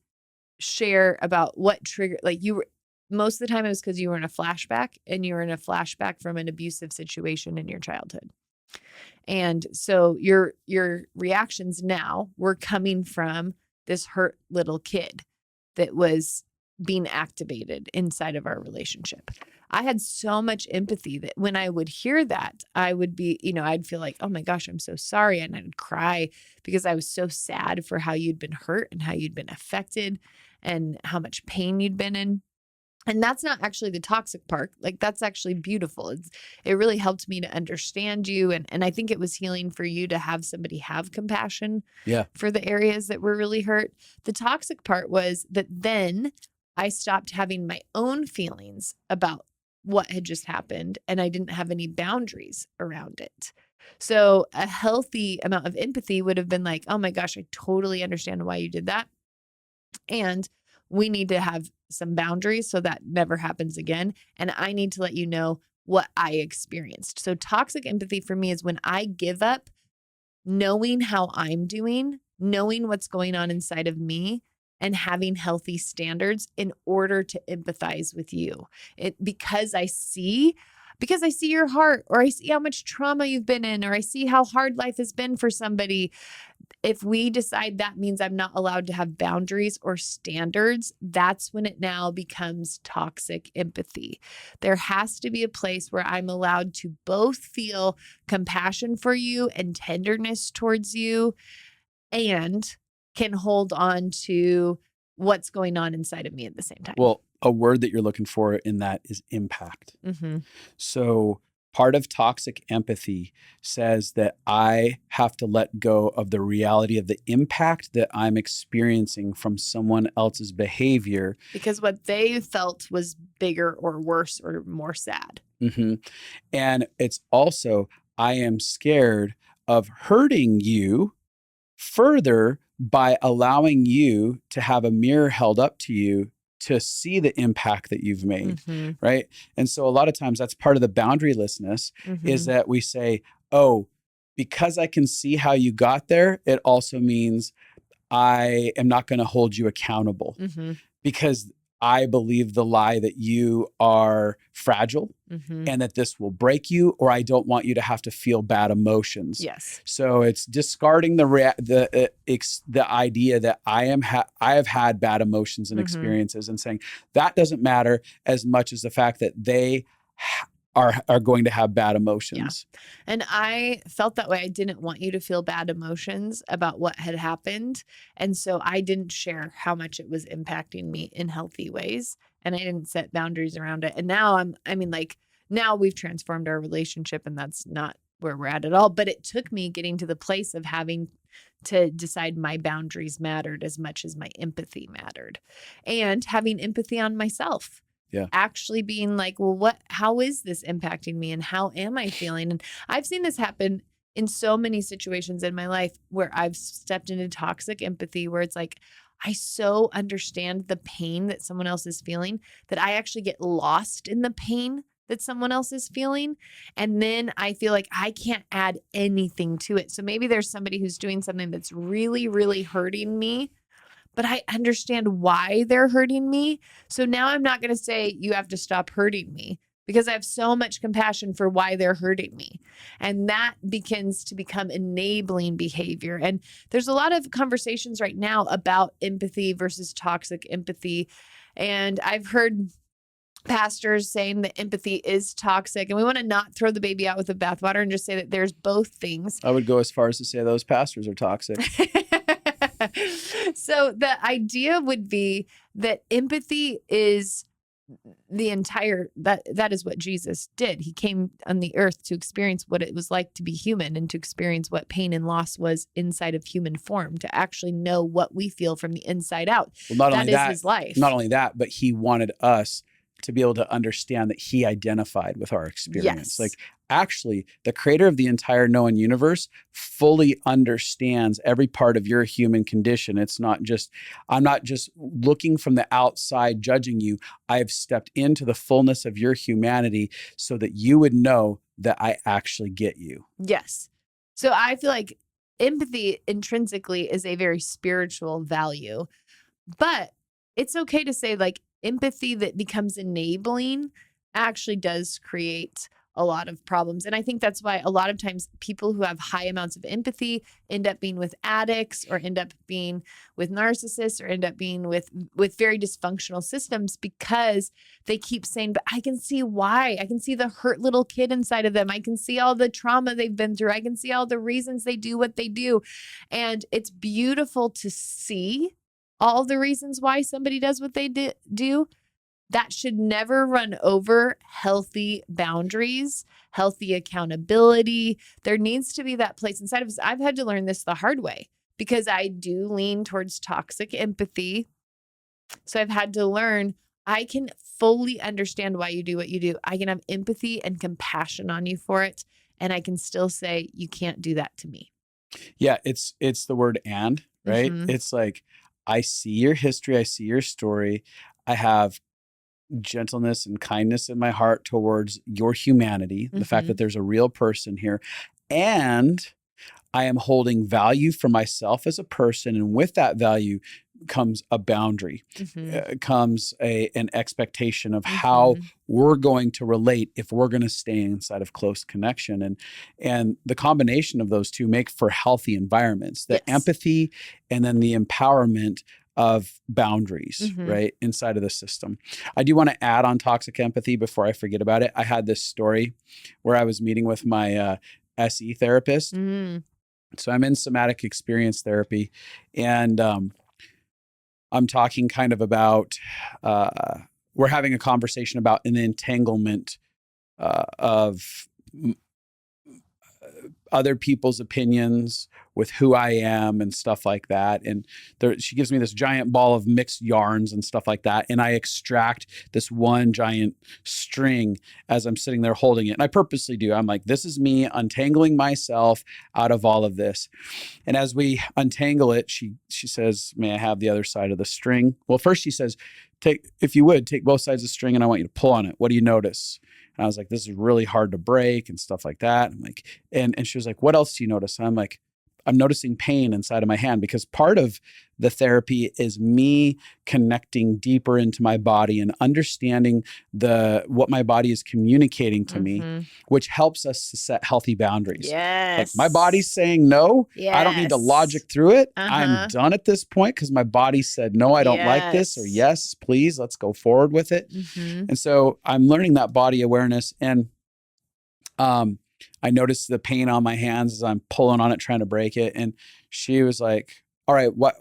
share about what triggered, like you were, most of the time it was because you were in a flashback and you were in a flashback from an abusive situation in your childhood. And so your reactions now were coming from this hurt little kid that was being activated inside of our relationship. I had so much empathy that when I would hear that, I would be, I'd feel like, oh my gosh, I'm so sorry. And I'd cry because I was so sad for how you'd been hurt and how you'd been affected and how much pain you'd been in. And that's not actually the toxic part. Like, that's actually beautiful. It really helped me to understand you. And I think it was healing for you to have somebody have compassion for the areas that were really hurt. The toxic part was that then I stopped having my own feelings about what had just happened, and I didn't have any boundaries around it. So a healthy amount of empathy would have been like, oh my gosh, I totally understand why you did that. And we need to have some boundaries so that never happens again. And I need to let you know what I experienced. So toxic empathy for me is when I give up knowing how I'm doing, knowing what's going on inside of me, and having healthy standards in order to empathize with you. Because I see your heart, or I see how much trauma you've been in, or I see how hard life has been for somebody. If we decide that means I'm not allowed to have boundaries or standards, that's when it now becomes toxic empathy. There has to be a place where I'm allowed to both feel compassion for you and tenderness towards you, and can hold on to what's going on inside of me at the same time. Well, a word that you're looking for in that is impact. Mm-hmm. So part of toxic empathy says that I have to let go of the reality of the impact that I'm experiencing from someone else's behavior. Because what they felt was bigger or worse or more sad. Mm-hmm. And it's also, I am scared of hurting you further by allowing you to have a mirror held up to you to see the impact that you've made, right? And so a lot of times that's part of the boundarylessness is that we say, oh, because I can see how you got there, it also means I am not going to hold you accountable because I believe the lie that you are fragile and that this will break you, or I don't want you to have to feel bad emotions. Yes. So it's discarding the idea that I have had bad emotions and experiences, and saying that doesn't matter as much as the fact that they are going to have bad emotions. Yeah. And I felt that way. I didn't want you to feel bad emotions about what had happened. And so I didn't share how much it was impacting me in healthy ways. And I didn't set boundaries around it. And now now we've transformed our relationship, and that's not where we're at all. But it took me getting to the place of having to decide my boundaries mattered as much as my empathy mattered, and having empathy on myself. Yeah. Actually being like, well, how is this impacting me, and how am I feeling? And I've seen this happen in so many situations in my life where I've stepped into toxic empathy, where it's like, I so understand the pain that someone else is feeling that I actually get lost in the pain that someone else is feeling. And then I feel like I can't add anything to it. So maybe there's somebody who's doing something that's really, really hurting me, but I understand why they're hurting me. So now I'm not going to say you have to stop hurting me, because I have so much compassion for why they're hurting me. And that begins to become enabling behavior. And there's a lot of conversations right now about empathy versus toxic empathy. And I've heard pastors saying that empathy is toxic, and we want to not throw the baby out with the bathwater and just say that there's both things. I would go as far as to say those pastors are toxic. So the idea would be that empathy is the entire, that is what Jesus did. He came on the earth to experience what it was like to be human and to experience what pain and loss was inside of human form, to actually know what we feel from the inside out. Well, not That only is that, his life. not only that, but he wanted us to be able to understand that he identified with our experience. Yes. Like, actually, the creator of the entire known universe fully understands every part of your human condition. It's not just, I'm not just looking from the outside judging you. I have stepped into the fullness of your humanity so that you would know that I actually get you. Yes. So I feel like empathy intrinsically is a very spiritual value, but it's okay to say like empathy that becomes enabling actually does create a lot of problems. And I think that's why a lot of times people who have high amounts of empathy end up being with addicts, or end up being with narcissists, or end up being with very dysfunctional systems, because they keep saying, but I can see why. I can see the hurt little kid inside of them. I can see all the trauma they've been through. I can see all the reasons they do what they do. And it's beautiful to see all the reasons why somebody does what they do. That should never run over healthy boundaries, healthy accountability. There needs to be that place inside of us. I've had to learn this the hard way because I do lean towards toxic empathy. So I've had to learn I can fully understand why you do what you do. I can have empathy and compassion on you for it. And I can still say, you can't do that to me. Yeah, it's the word "and," right? Mm-hmm. It's like, I see your history, I see your story. I have gentleness and kindness in my heart towards your humanity, the fact that there's a real person here. And I am holding value for myself as a person. And with that value comes a boundary, comes an expectation of how we're going to relate if we're going to stay inside of close connection. And the combination of those two make for healthy environments, the empathy and then the empowerment of boundaries, right, inside of the system. I do want to add on toxic empathy before I forget about it. I had this story where I was meeting with my SE therapist. So I'm in somatic experience therapy, and I'm talking kind of about, we're having a conversation about an entanglement of other people's opinions with who I am and stuff like that. And she gives me this giant ball of mixed yarns and stuff like that. And I extract this one giant string as I'm sitting there holding it. And I purposely do. I'm like, this is me untangling myself out of all of this. And as we untangle it, she says, may I have the other side of the string? Well, first she says, if you would, take both sides of the string and I want you to pull on it. What do you notice? And I was like, this is really hard to break and stuff like that. I'm like, and she was like, what else do you notice? And I'm like, I'm noticing pain inside of my hand, because part of the therapy is me connecting deeper into my body and understanding what my body is communicating to me, which helps us to set healthy boundaries. Yes. Like, my body's saying no. Yes. I don't need to logic through it. I'm done at this point because my body said, no, I don't like this, or yes, please, let's go forward with it. And so I'm learning that body awareness. And I noticed the pain on my hands as I'm pulling on it, trying to break it. And she was like, all right, what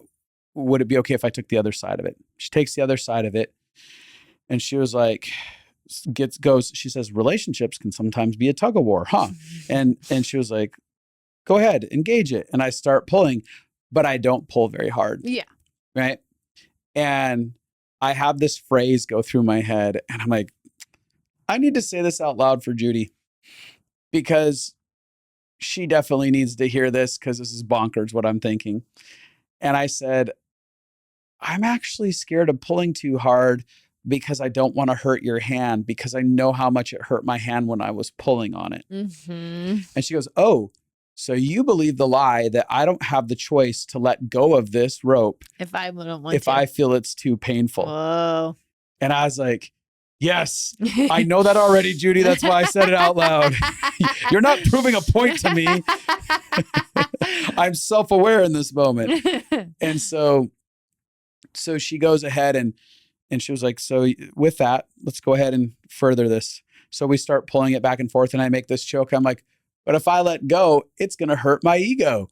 would it be okay if I took the other side of it? She takes the other side of it. And she was like, she says, relationships can sometimes be a tug of war, huh? And she was like, go ahead, engage it. And I start pulling, but I don't pull very hard. Yeah. Right. And I have this phrase go through my head, and I'm like, I need to say this out loud for Judy, because she definitely needs to hear this, because this is bonkers what I'm thinking. And I said, I'm actually scared of pulling too hard because I don't want to hurt your hand, because I know how much it hurt my hand when I was pulling on it. And she goes, oh, so you believe the lie that I don't have the choice to let go of this rope if I don't want if I feel it's too painful. Whoa. And I was like, yes, I know that already, Judy. That's why I said it out loud. You're not proving a point to me. I'm self-aware in this moment. And so she goes ahead and she was like, so with that, let's go ahead and further this. So we start pulling it back and forth, and I make this joke. I'm like, But if I let go, it's going to hurt my ego.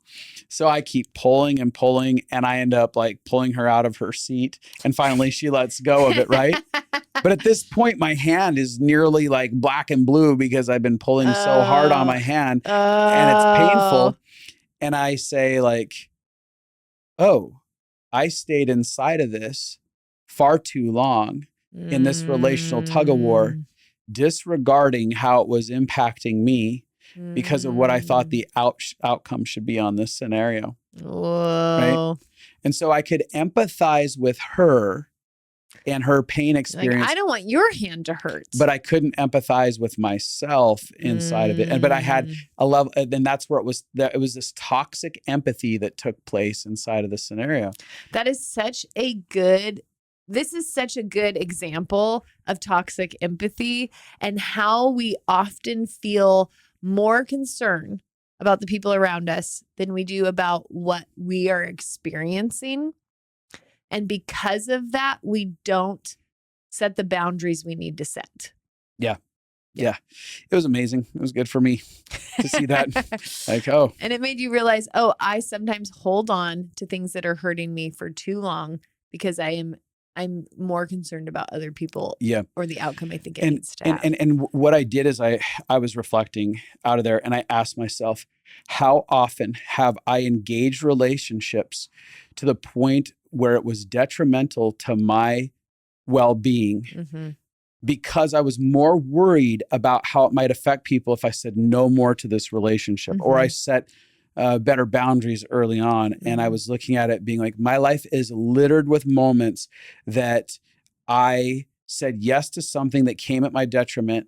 So I keep pulling and pulling, and I end up like pulling her out of her seat. And finally she lets go of it, right? But at this point, my hand is nearly like black and blue because I've been pulling so hard on my hand and it's painful. And I say like, oh, I stayed inside of this far too long in this relational tug of war, disregarding how it was impacting me because of what I thought the outcome should be on this scenario. Whoa. Right? And so I could empathize with her and her pain experience. Like, I don't want your hand to hurt. But I couldn't empathize with myself inside of it. But I had a level, and that's where it was this toxic empathy that took place inside of the scenario. That is such a good, this is such a good example of toxic empathy and how we often feel more concern about the people around us than we do about what we are experiencing. And because of that, we don't set the boundaries we need to set. Yeah. It was amazing. It was good for me to see that. Like, oh. And it made you realize, oh, I sometimes hold on to things that are hurting me for too long because I'm more concerned about other people or the outcome I think it needs to have. And what I did is I was reflecting out of there and I asked myself, how often have I engaged relationships to the point where it was detrimental to my well-being because I was more worried about how it might affect people if I said no more to this relationship or I set better boundaries early on. And I was looking at it being like, my life is littered with moments that I said yes to something that came at my detriment.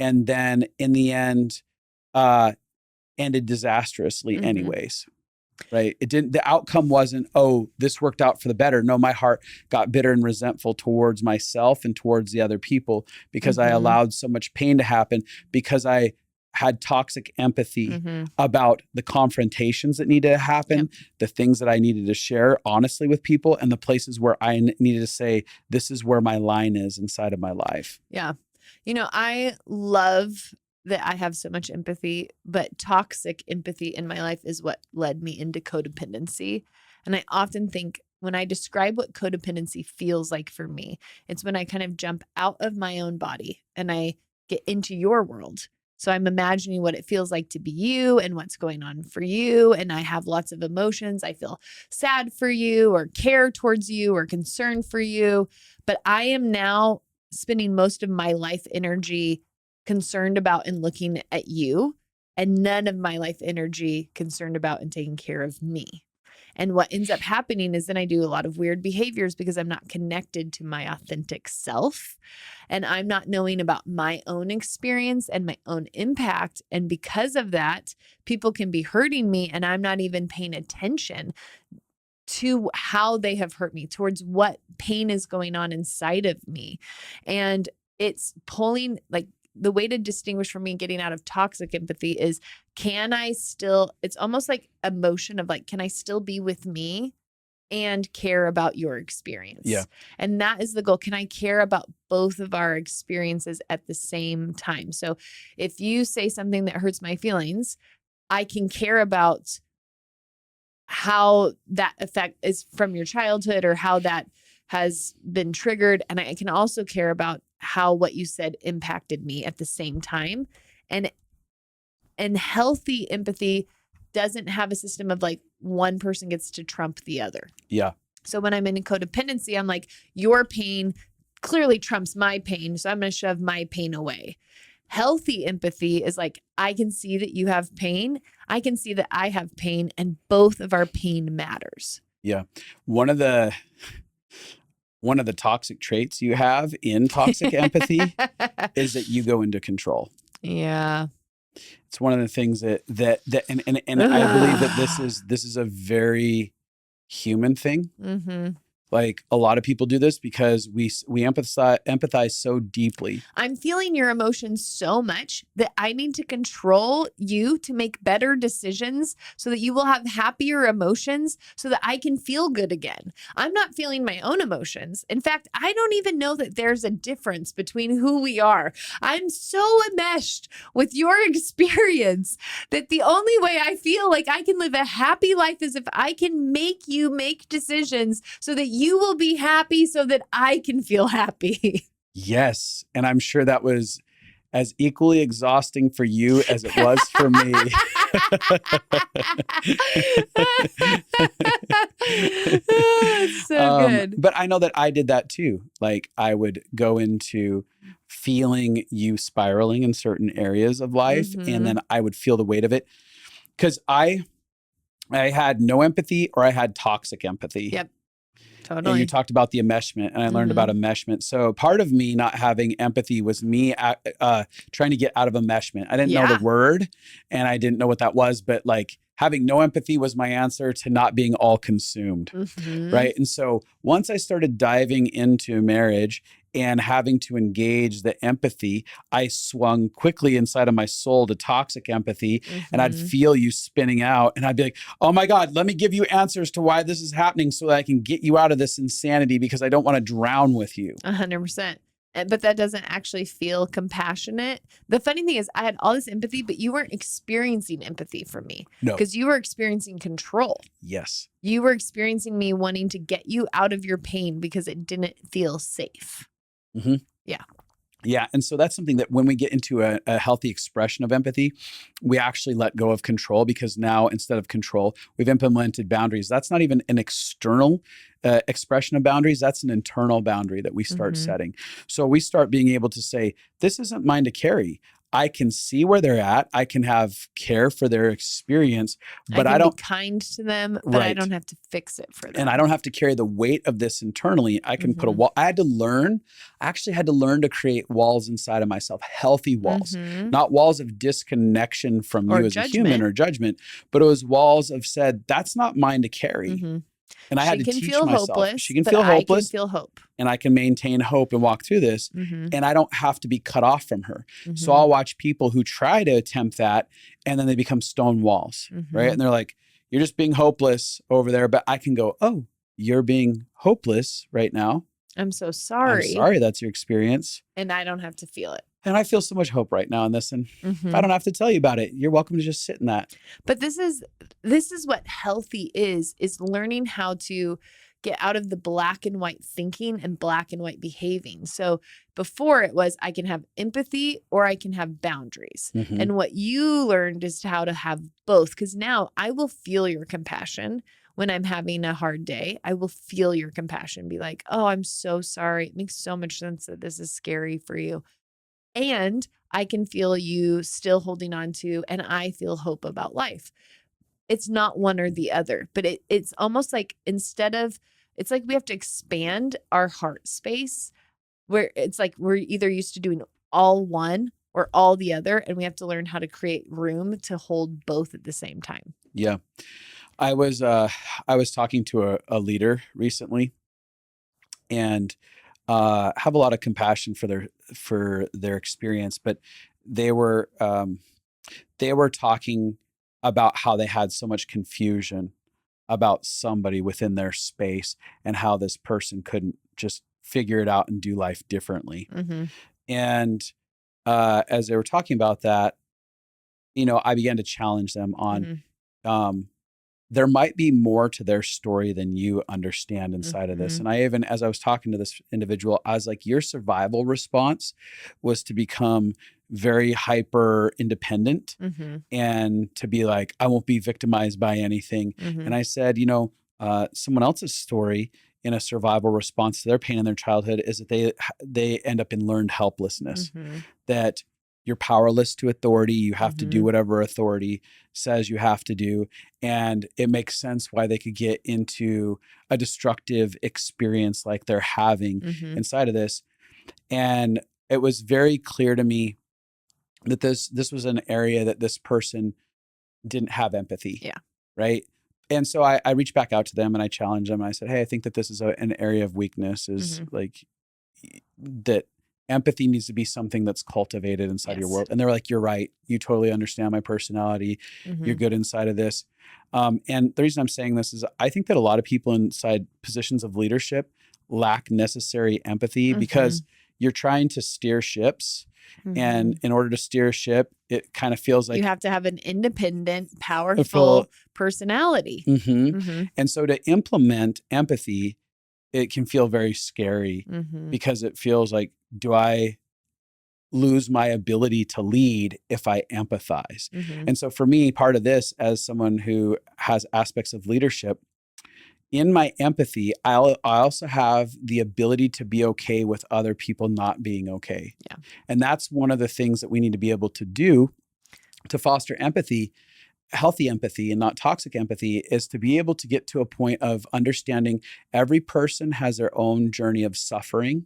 And then in the end, ended disastrously anyways. Right. The outcome wasn't, oh, this worked out for the better. No, my heart got bitter and resentful towards myself and towards the other people because I allowed so much pain to happen because I had toxic empathy about the confrontations that needed to happen, the things that I needed to share honestly with people, and the places where I needed to say, this is where my line is inside of my life. Yeah. You know, I love that I have so much empathy, but toxic empathy in my life is what led me into codependency. And I often think when I describe what codependency feels like for me, it's when I kind of jump out of my own body and I get into your world. So I'm imagining what it feels like to be you and what's going on for you. And I have lots of emotions. I feel sad for you or care towards you or concern for you. But I am now spending most of my life energy concerned about and looking at you, and none of my life energy concerned about and taking care of me. And what ends up happening is then I do a lot of weird behaviors because I'm not connected to my authentic self and I'm not knowing about my own experience and my own impact. And because of that, people can be hurting me and I'm not even paying attention to how they have hurt me, towards what pain is going on inside of me. And it's pulling, like, the way to distinguish for me getting out of toxic empathy is, it's almost like emotion of like, can I still be with me and care about your experience? Yeah. And that is the goal. Can I care about both of our experiences at the same time? So if you say something that hurts my feelings, I can care about how that effect is from your childhood or how that has been triggered. And I can also care about how what you said impacted me at the same time. And healthy empathy doesn't have a system of like one person gets to trump the other. Yeah. So when I'm in codependency, I'm like, your pain clearly trumps my pain, so I'm going to shove my pain away. Healthy empathy is like, I can see that you have pain. I can see that I have pain, and both of our pain matters. Yeah. One of the toxic traits you have in toxic empathy is that you go into control. Yeah. It's one of the things that I believe that this is a very human thing. Like a lot of people do this because we empathize so deeply. I'm feeling your emotions so much that I need to control you to make better decisions so that you will have happier emotions so that I can feel good again. I'm not feeling my own emotions. In fact, I don't even know that there's a difference between who we are. I'm so enmeshed with your experience that the only way I feel like I can live a happy life is if I can make you make decisions so that you will be happy so that I can feel happy. Yes. And I'm sure that was as equally exhausting for you as it was for me. It's so good. But I know that I did that too. Like I would go into feeling you spiraling in certain areas of life, and then I would feel the weight of it. Because I had no empathy or I had toxic empathy. Yep. Totally. And you talked about the enmeshment, and I learned about enmeshment. So part of me not having empathy was me trying to get out of enmeshment. I didn't know the word, and I didn't know what that was, but like having no empathy was my answer to not being all consumed, right? And so once I started diving into marriage and having to engage the empathy, I swung quickly inside of my soul to toxic empathy, and I'd feel you spinning out, and I'd be like, oh my God, let me give you answers to why this is happening so that I can get you out of this insanity because I don't want to drown with you. 100%. But that doesn't actually feel compassionate. The funny thing is I had all this empathy, but you weren't experiencing empathy from me. No. Because you were experiencing control. Yes. You were experiencing me wanting to get you out of your pain because it didn't feel safe. Yeah. Yeah. And so that's something that when we get into a healthy expression of empathy, we actually let go of control, because now instead of control, we've implemented boundaries. That's not even an external expression of boundaries. That's an internal boundary that we start setting. So we start being able to say, this isn't mine to carry. I can see where they're at. I can have care for their experience, but I don't be kind to them, but I don't have to fix it for them. And I don't have to carry the weight of this internally. I can put a wall. I actually had to learn to create walls inside of myself, healthy walls, not walls of disconnection from you as a human or judgment, but it was walls of said, that's not mine to carry. And I had to teach myself. She can feel hopeless. I can feel hope. And I can maintain hope and walk through this. And I don't have to be cut off from her. So I'll watch people who try to attempt that, and then they become stone walls, right? And they're like, you're just being hopeless over there. But I can go, oh, you're being hopeless right now. I'm so sorry. I'm sorry that's your experience. And I don't have to feel it. And I feel so much hope right now in this. And I don't have to tell you about it. You're welcome to just sit in that. But this is what healthy is learning how to get out of the black and white thinking and black and white behaving. So before it was, I can have empathy or I can have boundaries. And what you learned is how to have both. Because now I will feel your compassion. When I'm having a hard day, I will feel your compassion, be like, oh, I'm so sorry. It makes so much sense that this is scary for you. And I can feel you still holding on to, and I feel hope about life. It's not one or the other, but it's almost like it's like we have to expand our heart space, where it's like we're either used to doing all one or all the other, and we have to learn how to create room to hold both at the same time. Yeah. I was talking to a leader recently, and have a lot of compassion for their experience, but they were talking about how they had so much confusion about somebody within their space and how this person couldn't just figure it out and do life differently. And as they were talking about that, I began to challenge them on there might be more to their story than you understand inside of this. And as I was talking to this individual, I was like, your survival response was to become very hyper independent and to be like, I won't be victimized by anything. And I said, someone else's story in a survival response to their pain in their childhood is that they end up in learned helplessness, that you're powerless to authority. You have to do whatever authority says you have to do. And it makes sense why they could get into a destructive experience like they're having inside of this. And it was very clear to me that this was an area that this person didn't have empathy. Yeah. Right. And so I reached back out to them and I challenged them. And I said, hey, I think that this is an area of weakness, is like that empathy needs to be something that's cultivated inside your world. And they were like, you're right. You totally understand my personality. You're good inside of this. And the reason I'm saying this is I think that a lot of people inside positions of leadership lack necessary empathy because you're trying to steer ships. And in order to steer a ship, it kind of feels like you have to have an independent, powerful personality. And so to implement empathy, it can feel very scary because it feels like, do I lose my ability to lead if I empathize? And so for me, part of this, as someone who has aspects of leadership, in my empathy, I also have the ability to be okay with other people not being okay. Yeah. And that's one of the things that we need to be able to do to foster empathy, healthy empathy and not toxic empathy, is to be able to get to a point of understanding every person has their own journey of suffering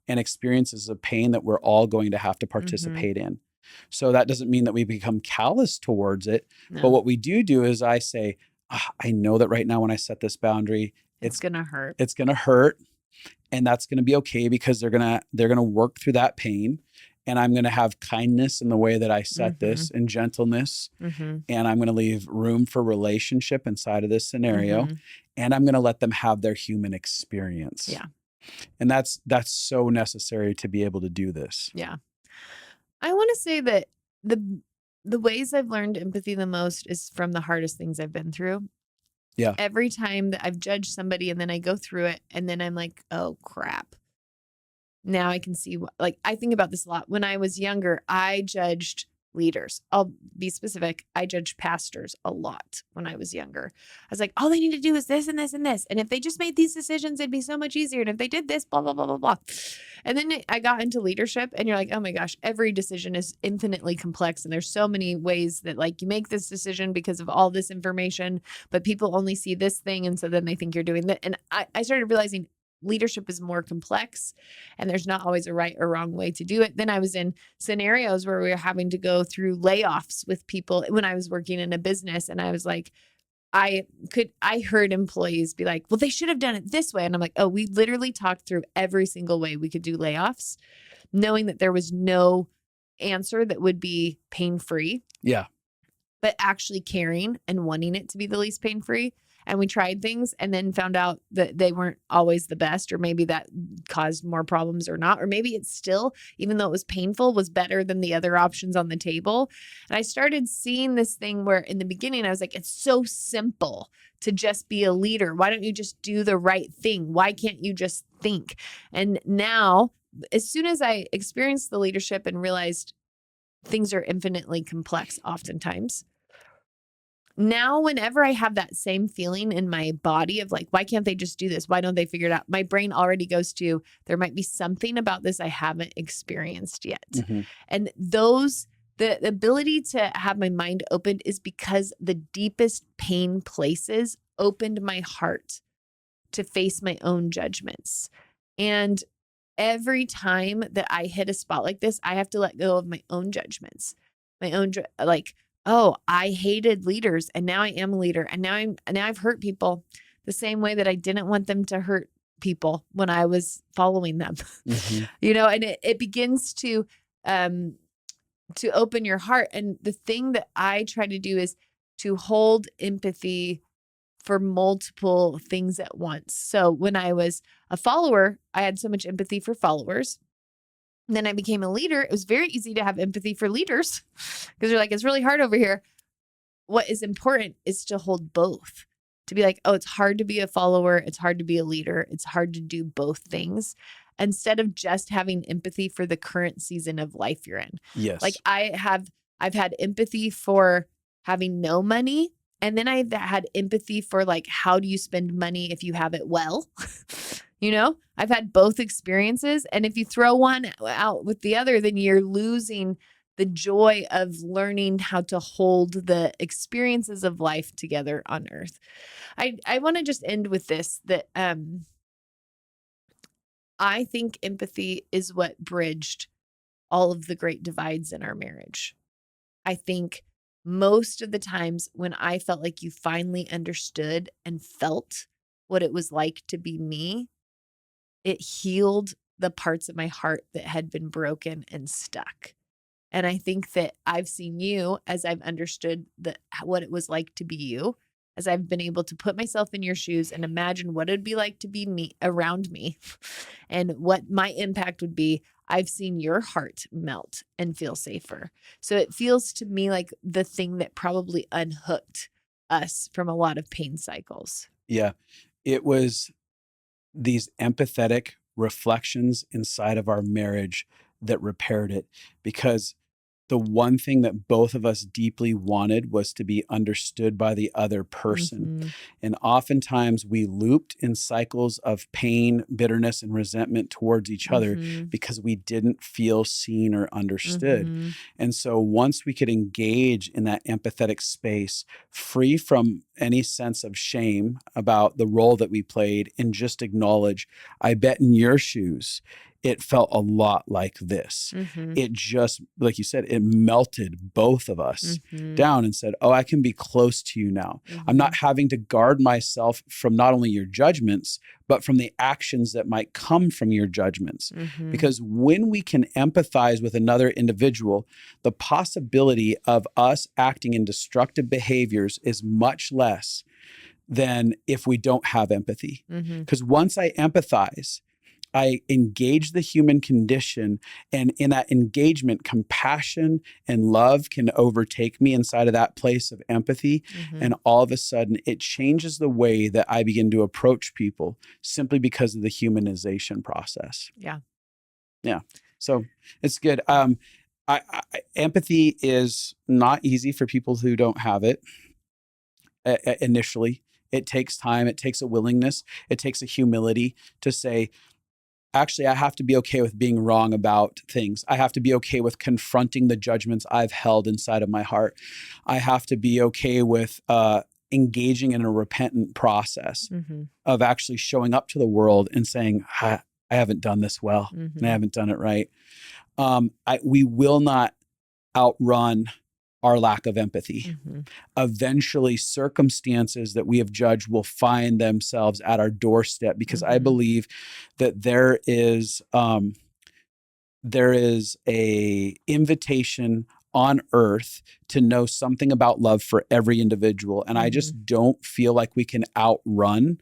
and experiences of pain that we're all going to have to participate in. So that doesn't mean that we become callous towards it. No. But what we do is I say, I know that right now when I set this boundary, it's going to hurt. It's going to hurt. And that's going to be okay because they're going to work through that pain. And I'm going to have kindness in the way that I set this, and gentleness. And I'm going to leave room for relationship inside of this scenario. And I'm going to let them have their human experience. Yeah. And that's so necessary to be able to do this. Yeah. I want to say that the ways I've learned empathy the most is from the hardest things I've been through. Yeah. Every time that I've judged somebody and then I go through it and then I'm like, oh crap. Now I can see I think about this a lot. When I was younger, I judged leaders. I'll be specific. I judged pastors a lot when I was younger. I was like, all they need to do is this and this and this. And if they just made these decisions, it'd be so much easier. And if they did this, blah, blah, blah, blah, blah. And then I got into leadership and you're like, oh my gosh, every decision is infinitely complex. And there's so many ways that you make this decision because of all this information, but people only see this thing. And so then they think you're doing that. And I started realizing leadership is more complex and there's not always a right or wrong way to do it. Then I was in scenarios where we were having to go through layoffs with people when I was working in a business. And I was like, I heard employees be like, well, they should have done it this way. And I'm like, oh, we literally talked through every single way we could do layoffs, knowing that there was no answer that would be pain-free. Yeah. But actually caring and wanting it to be the least pain-free. And we tried things and then found out that they weren't always the best, or maybe that caused more problems or not. Or maybe it's still, even though it was painful, was better than the other options on the table. And I started seeing this thing where in the beginning, I was like, it's so simple to just be a leader. Why don't you just do the right thing? Why can't you just think? And now, as soon as I experienced the leadership and realized things are infinitely complex oftentimes, now, whenever I have that same feeling in my body of why can't they just do this? Why don't they figure it out? My brain already goes to, there might be something about this I haven't experienced yet. And the ability to have my mind opened is because the deepest pain places opened my heart to face my own judgments. And every time that I hit a spot like this, I have to let go of my own judgments, my own, oh, I hated leaders and now I am a leader. And now I've hurt people the same way that I didn't want them to hurt people when I was following them, and it begins to open your heart. And the thing that I try to do is to hold empathy for multiple things at once. So when I was a follower, I had so much empathy for followers. And then I became a leader. It was very easy to have empathy for leaders because you're like, it's really hard over here. What is important is to hold both, to be like, oh, it's hard to be a follower. It's hard to be a leader. It's hard to do both things instead of just having empathy for the current season of life you're in. Yes. I've had empathy for having no money. And then I've had empathy for how do you spend money if you have it well? I've had both experiences. And if you throw one out with the other, then you're losing the joy of learning how to hold the experiences of life together on earth. I want to just end with this, that I think empathy is what bridged all of the great divides in our marriage. I think most of the times when I felt like you finally understood and felt what it was like to be me, it healed the parts of my heart that had been broken and stuck. And I think that I've seen you as I've understood what it was like to be you, as I've been able to put myself in your shoes and imagine what it'd be like to be me around me and what my impact would be. I've seen your heart melt and feel safer. So it feels to me like the thing that probably unhooked us from a lot of pain cycles. Yeah. It was these empathetic reflections inside of our marriage that repaired it, because the one thing that both of us deeply wanted was to be understood by the other person. And oftentimes we looped in cycles of pain, bitterness, and resentment towards each other because we didn't feel seen or understood. And so once we could engage in that empathetic space, free from any sense of shame about the role that we played, and just acknowledge, I bet in your shoes, it felt a lot like this. It just, like you said, it melted both of us down and said, oh, I can be close to you now. I'm not having to guard myself from not only your judgments, but from the actions that might come from your judgments. Because when we can empathize with another individual, the possibility of us acting in destructive behaviors is much less than if we don't have empathy. Because once I empathize, I engage the human condition, and in that engagement, compassion and love can overtake me inside of that place of empathy. And all of a sudden, it changes the way that I begin to approach people simply because of the humanization process. Yeah. So it's good. Empathy is not easy for people who don't have it initially. It takes time. It takes a willingness. It takes a humility to say, actually, I have to be okay with being wrong about things. I have to be okay with confronting the judgments I've held inside of my heart. I have to be okay with engaging in a repentant process of actually showing up to the world and saying, I haven't done this well, and I haven't done it right. We will not outrun our lack of empathy. Eventually, circumstances that we have judged will find themselves at our doorstep, because I believe that there is a invitation on earth to know something about love for every individual. And I just don't feel like we can outrun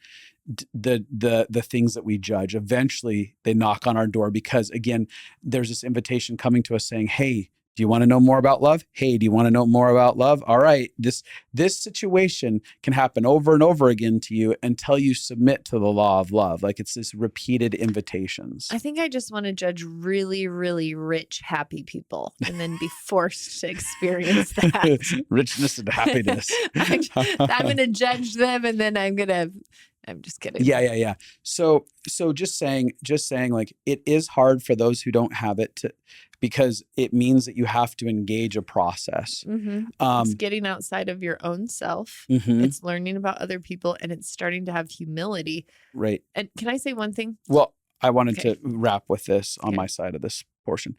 the things that we judge. Eventually they knock on our door, because again, there's this invitation coming to us saying, hey, do you want to know more about love? Hey, do you want to know more about love? All right, this situation can happen over and over again to you until you submit to the law of love. Like, it's this repeated invitations. I think I just want to judge really, really rich, happy people and then be forced to experience that. Richness and happiness. I'm going to judge them, and then I'm just kidding. Yeah. So just saying like, it is hard for those who don't have it because it means that you have to engage a process. It's getting outside of your own self. It's learning about other people, and it's starting to have humility. Right. And can I say one thing? Well, I wanted to wrap with this on my side of this portion.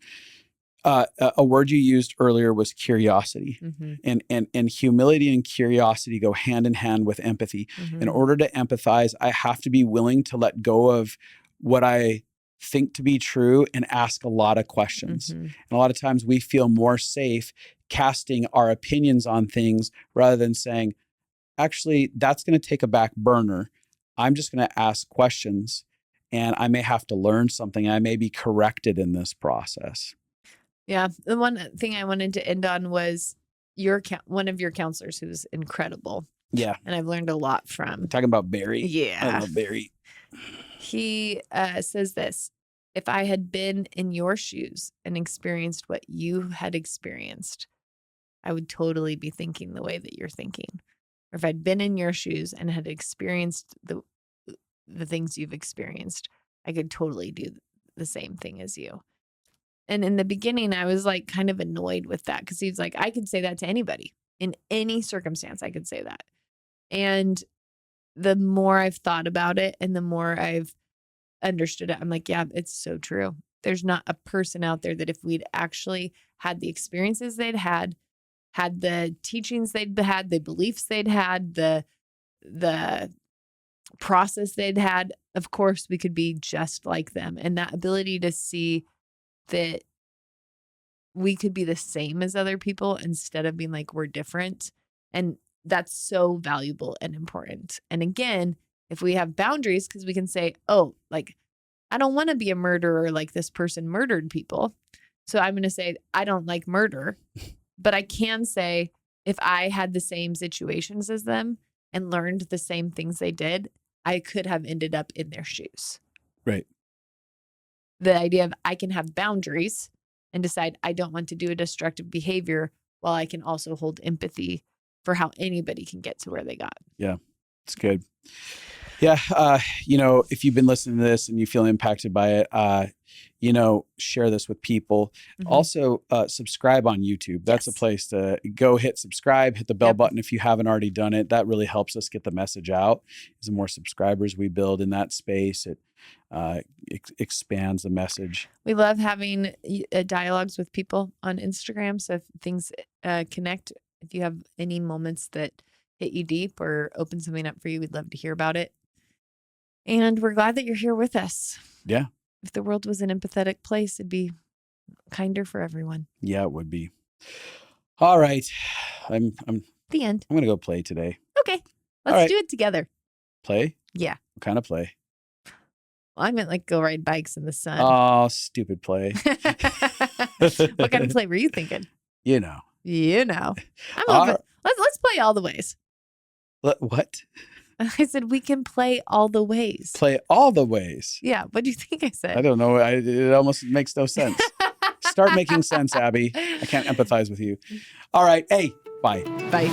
A word you used earlier was curiosity, and humility and curiosity go hand in hand with empathy. In order to empathize, I have to be willing to let go of what I think to be true and ask a lot of questions. And a lot of times we feel more safe casting our opinions on things rather than saying, actually, that's going to take a back burner. I'm just going to ask questions, and I may have to learn something. I may be corrected in this process. Yeah. The one thing I wanted to end on was one of your counselors, who's incredible. Yeah. And I've learned a lot from. We're talking about Barry. Yeah. I love Barry. He says this: if I had been in your shoes and experienced what you had experienced, I would totally be thinking the way that you're thinking. Or if I'd been in your shoes and had experienced the things you've experienced, I could totally do the same thing as you. And in the beginning, I was like kind of annoyed with that, because he's like, I could say that to anybody in any circumstance. I could say that. And the more I've thought about it and the more I've understood it, I'm like, yeah, it's so true. There's not a person out there that if we'd actually had the experiences they'd had had the teachings they'd had, the beliefs they'd had, the process they'd had, of course we could be just like them. And that ability to see that we could be the same as other people instead of being like we're different. And that's so valuable and important. And again, if we have boundaries, because we can say, oh, like, I don't want to be a murderer like this person murdered people. So I'm going to say, I don't like murder. But I can say, if I had the same situations as them and learned the same things they did, I could have ended up in their shoes. Right. The idea of I can have boundaries and decide I don't want to do a destructive behavior while I can also hold empathy for how anybody can get to where they got. Yeah, it's good. Yeah. If you've been listening to this and you feel impacted by it, share this with people. Mm-hmm. Also, subscribe on YouTube. That's a place to go hit subscribe, hit the bell button if you haven't already done it. That really helps us get the message out. As the more subscribers we build in that space, it expands the message. We love having dialogues with people on Instagram. So if things connect, if you have any moments that hit you deep or open something up for you, we'd love to hear about it. And we're glad that you're here with us. Yeah. If the world was an empathetic place, it'd be kinder for everyone. Yeah, it would be. All right. I'm the end. I'm going to go play today. Okay. Let's do it together. Play? Yeah. What kind of play? Well, I meant like go ride bikes in the sun. Oh, stupid play. What kind of play were you thinking? You know. I'm open. Let's play all the ways. What? I said we can play all the ways. Play all the ways. Yeah. What do you think I said? I don't know. It almost makes no sense. Start making sense, Abby. I can't empathize with you. All right. Hey, bye. Bye.